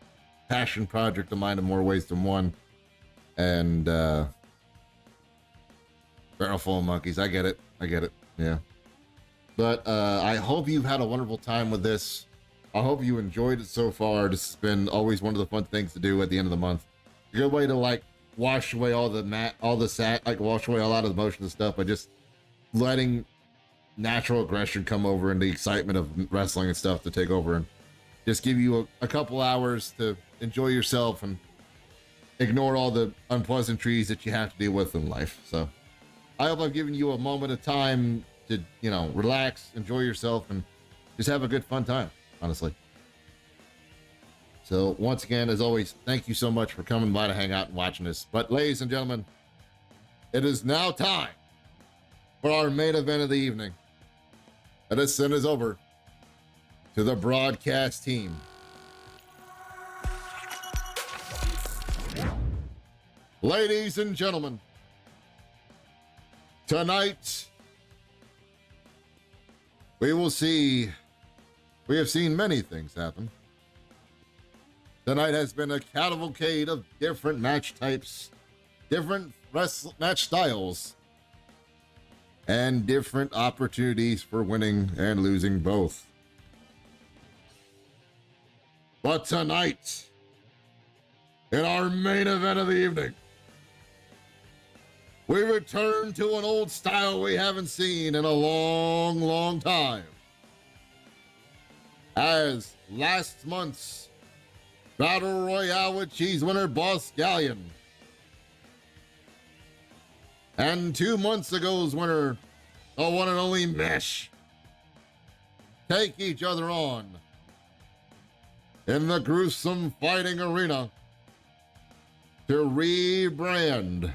a passion project of mine in more ways than one. And barrel full of monkeys. I get it. Yeah. But I hope you've had a wonderful time with this. I hope you enjoyed it so far. This has been always one of the fun things to do at the end of the month. A good way to like wash away all the wash away a lot of the emotions and stuff by just letting natural aggression come over and the excitement of wrestling and stuff to take over and just give you a couple hours to enjoy yourself and ignore all the unpleasantries that you have to deal with in life. So I hope I've given you a moment of time to, relax, enjoy yourself, and just have a good fun time, honestly. So once again, as always, thank you so much for coming by to hang out and watching this. But ladies and gentlemen, it is now time for our main event of the evening. Let us send us over to the broadcast team. Ladies and gentlemen, tonight we have seen many things happen. Tonight has been a cavalcade of different match types, different match styles, and different opportunities for winning and losing both. But tonight, in our main event of the evening, we return to an old style we haven't seen in a long, long time. As last month's Battle Royale with Cheese winner Boss Galleon and 2 months ago's winner, the one and only Mesh, take each other on in the gruesome fighting arena to rebrand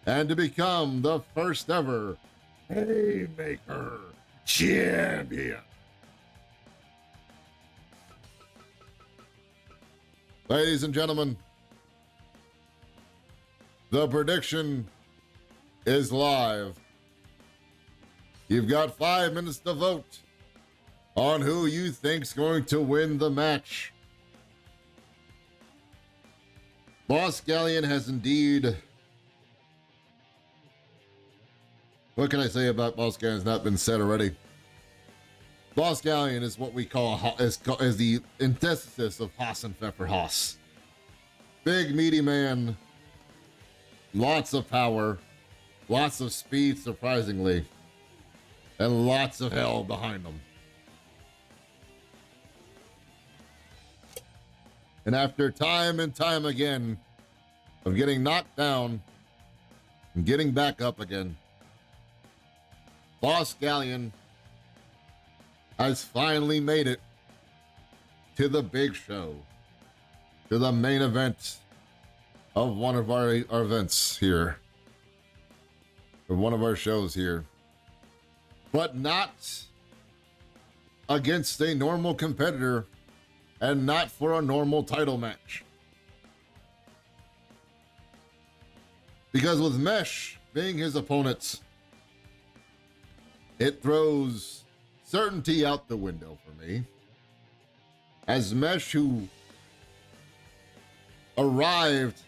and to become the first ever Haymaker Champion. Ladies and gentlemen, the prediction is live. You've got 5 minutes to vote on who you think's going to win the match. Boss Galleon has indeed... What can I say about Boss Galleon has not been said already? Boss Galleon is what we call is the antithesis of Haas and Pfeffer Haas. Big, meaty man, lots of power, lots of speed, surprisingly, and lots of hell behind him. And after time and time again of getting knocked down and getting back up again, Boss Galleon has finally made it to the big show, to the main event of one of our events here, or one of our shows here, but not against a normal competitor and not for a normal title match. Because with Mesh being his opponent, it throws certainty out the window for me, as Mesh, who arrived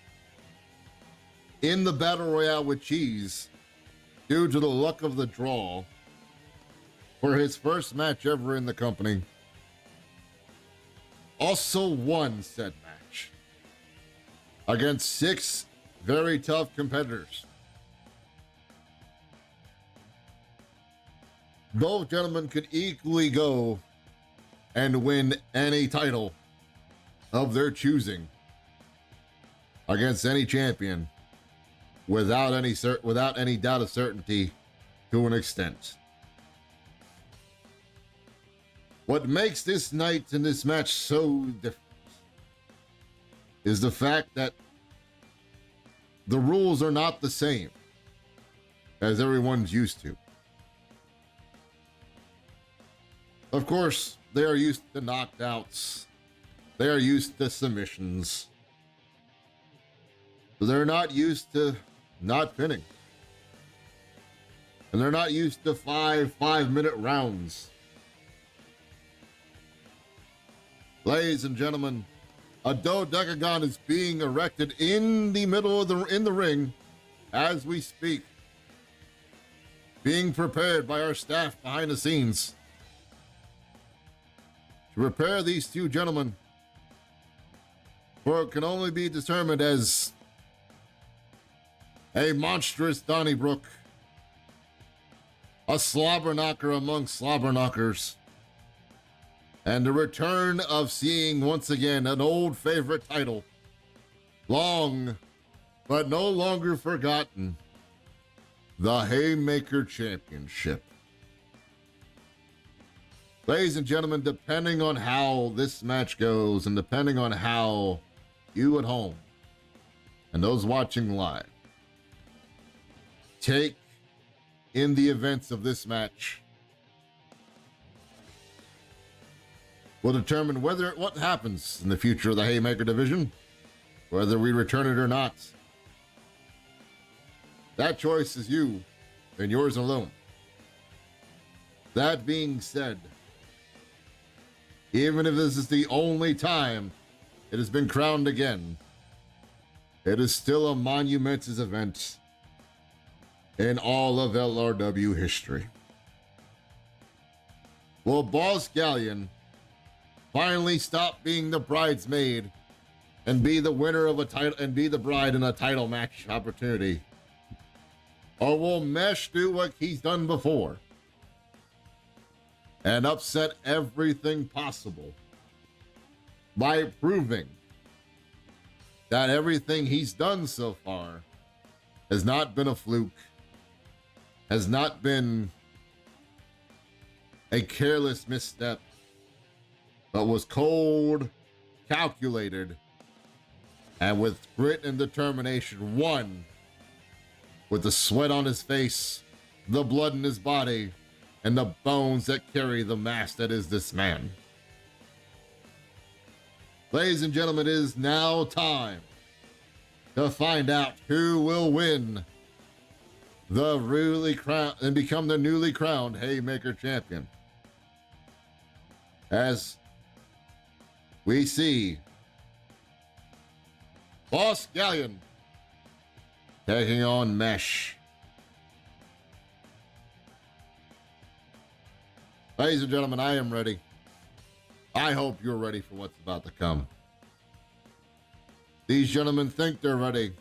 in the Battle Royale with Cheese due to the luck of the draw for his first match ever in the company, also won said match against 6 very tough competitors. Both gentlemen could equally go and win any title of their choosing against any champion without any doubt of certainty to an extent. What makes this night and this match so different is the fact that the rules are not the same as everyone's used to. Of course, they are used to knockouts. They are used to submissions. They're not used to not pinning. And they're not used to 5-minute rounds. Ladies and gentlemen, a dodecagon is being erected in the middle of the ring as we speak, being prepared by our staff behind the scenes to prepare these 2 gentlemen for it can only be determined as a monstrous Donnybrook, a slobber knocker among slobber knockers, and the return of seeing once again an old favorite title, long but no longer forgotten, the Haymaker Championship. Ladies and gentlemen, depending on how this match goes and depending on how you at home and those watching live take in the events of this match will determine what happens in the future of the Haymaker division, whether we return it or not. That choice is you and yours alone. That being said, even if this is the only time it has been crowned again, it is still a monumentous event in all of LRW history. Will Boss Galleon finally stop being the bridesmaid and be the winner of a title and be the bride in a title match opportunity? Or will Mesh do what he's done before and upset everything possible by proving that everything he's done so far has not been a fluke, has not been a careless misstep, but was cold, calculated, and with grit and determination won with the sweat on his face, the blood in his body, and the bones that carry the mass that is this man. Ladies and gentlemen, it is now time to find out who will win the newly crowned and become the newly crowned Haymaker champion. As we see Boss Galleon taking on Mesh. Ladies and gentlemen, I am ready. I hope you're ready for what's about to come. These gentlemen think they're ready.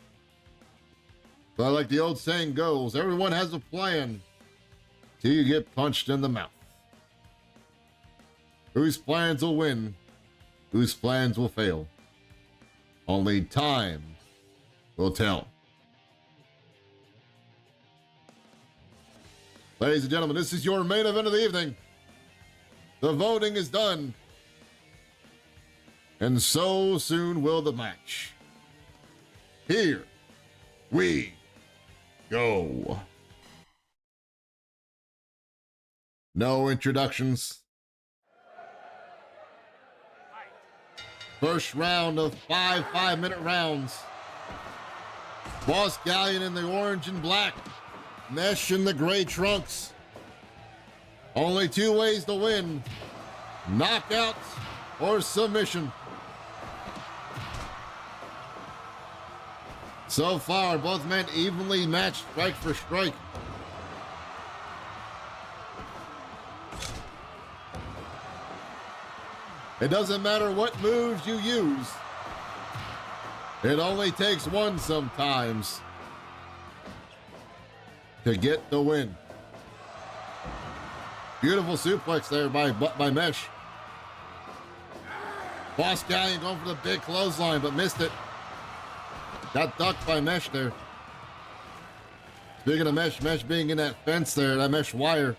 But like the old saying goes, everyone has a plan till you get punched in the mouth. Whose plans will win? Whose plans will fail? Only time will tell. Ladies and gentlemen, this is your main event of the evening. The voting is done. And so soon will the match. Here we go. No introductions. First round of 5 minute rounds. Boss Galleon in the orange and black. Mesh in the gray trunks. Only 2 ways to win. Knockout or submission. So far, both men evenly matched strike for strike. It doesn't matter what moves you use. It only takes one sometimes to get the win. Beautiful suplex there by Mesh. Boss Galleon going for the big clothesline, but missed it. Got ducked by Mesh there. Speaking of Mesh being in that fence there, that mesh wire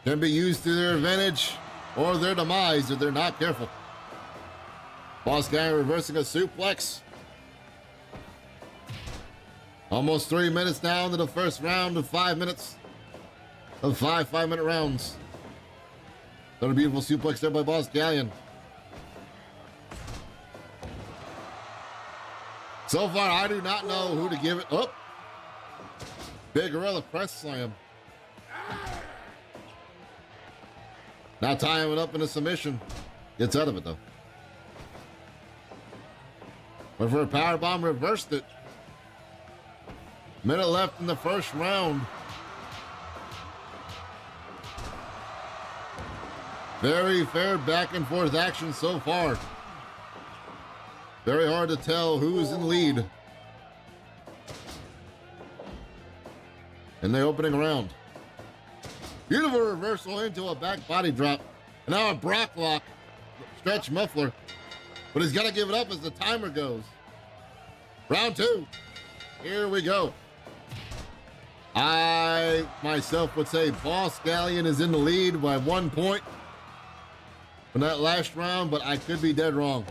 can be used to their advantage or their demise if they're not careful. Boss Galleon reversing a suplex. Almost 3 minutes now into the first round of 5 minutes of 5 minute rounds. Another beautiful suplex there by Boss Galleon. So far, I do not know who to give it. Oh, big gorilla press slam. Now tying it up in a submission. Gets out of it though. Went for a power bomb, reversed it. Minute left in the first round. Very fair back and forth action so far. Very hard to tell who's in lead in the opening round. Beautiful reversal into a back body drop. And now a Brock lock, stretch muffler. But he's got to give it up as the timer goes. Round 2. Here we go. I myself would say Boss Galleon is in the lead by 1 point from that last round, but I could be dead wrong.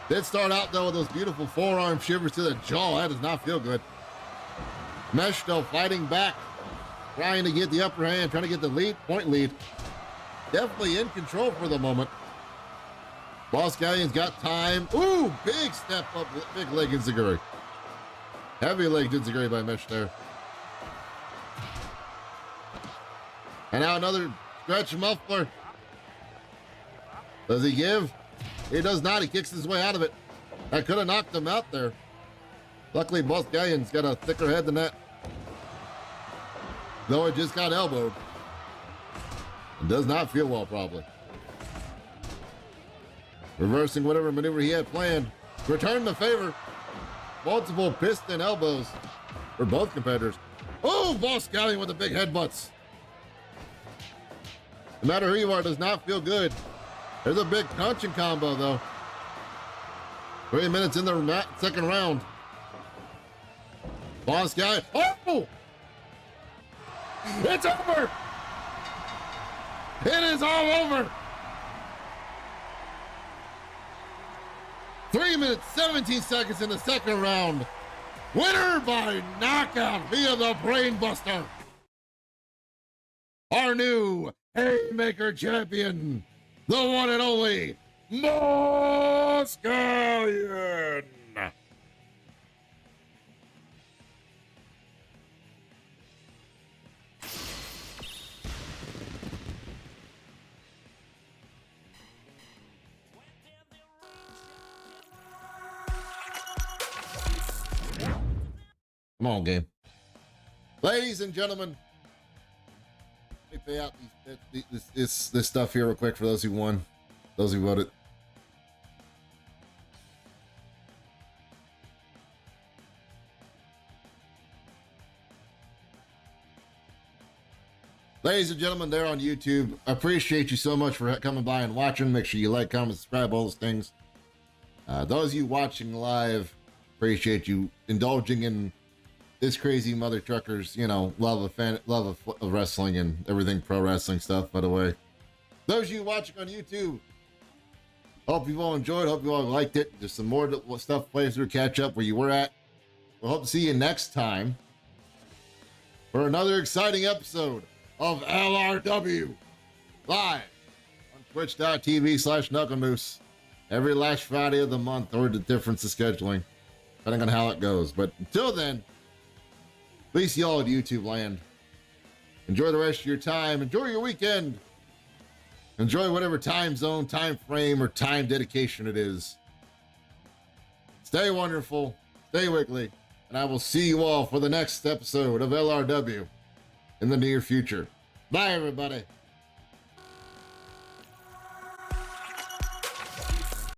Did start out though with those beautiful forearm shivers to the jaw. That does not feel good. Mesh still fighting back, trying to get the upper hand, trying to get the point lead. Definitely in control for the moment. Boss Galleon's got time. Ooh, big step up, big leg enziguri. Heavy leg enziguri by Mesh there. And now another stretch muffler. Does he give? He does not. He kicks his way out of it. That could have knocked him out there. Luckily, Boss Galleon's got a thicker head than that. Though it just got elbowed. It does not feel well, probably. Reversing whatever maneuver he had planned. Return the favor. Multiple piston elbows for both competitors. Oh, Boss Galleon with the big headbutts. No matter who you are, it does not feel good. There's a big punching combo, though. 3 minutes in the second round. Boss Galleon. Oh! It's over! It is all over! 3 minutes, 17 seconds in the second round. Winner by knockout via the Brainbuster. Our new Haymaker champion, the one and only Moscallion. Come on, game. Ladies and gentlemen, let me pay out this stuff here real quick for those who won, those who voted. Ladies and gentlemen, they're on YouTube. I appreciate you so much for coming by and watching. Make sure you like, comment, subscribe, all those things. Those of you watching live, appreciate you indulging in this crazy mother truckers, you know, love of wrestling and everything pro wrestling stuff, by the way. Those of you watching on YouTube, hope you all enjoyed, hope you all liked it. There's some more stuff plays through, catch up where you were at. We'll hope to see you next time for another exciting episode of LRW live on twitch.tv/knucklemoose every last Friday of the month, or the difference of scheduling, depending on how it goes. But until then, at least y'all at YouTube land. Enjoy the rest of your time. Enjoy your weekend. Enjoy whatever time zone, time frame, or time dedication it is. Stay wonderful. Stay wiggly. And I will see you all for the next episode of LRW in the near future. Bye, everybody.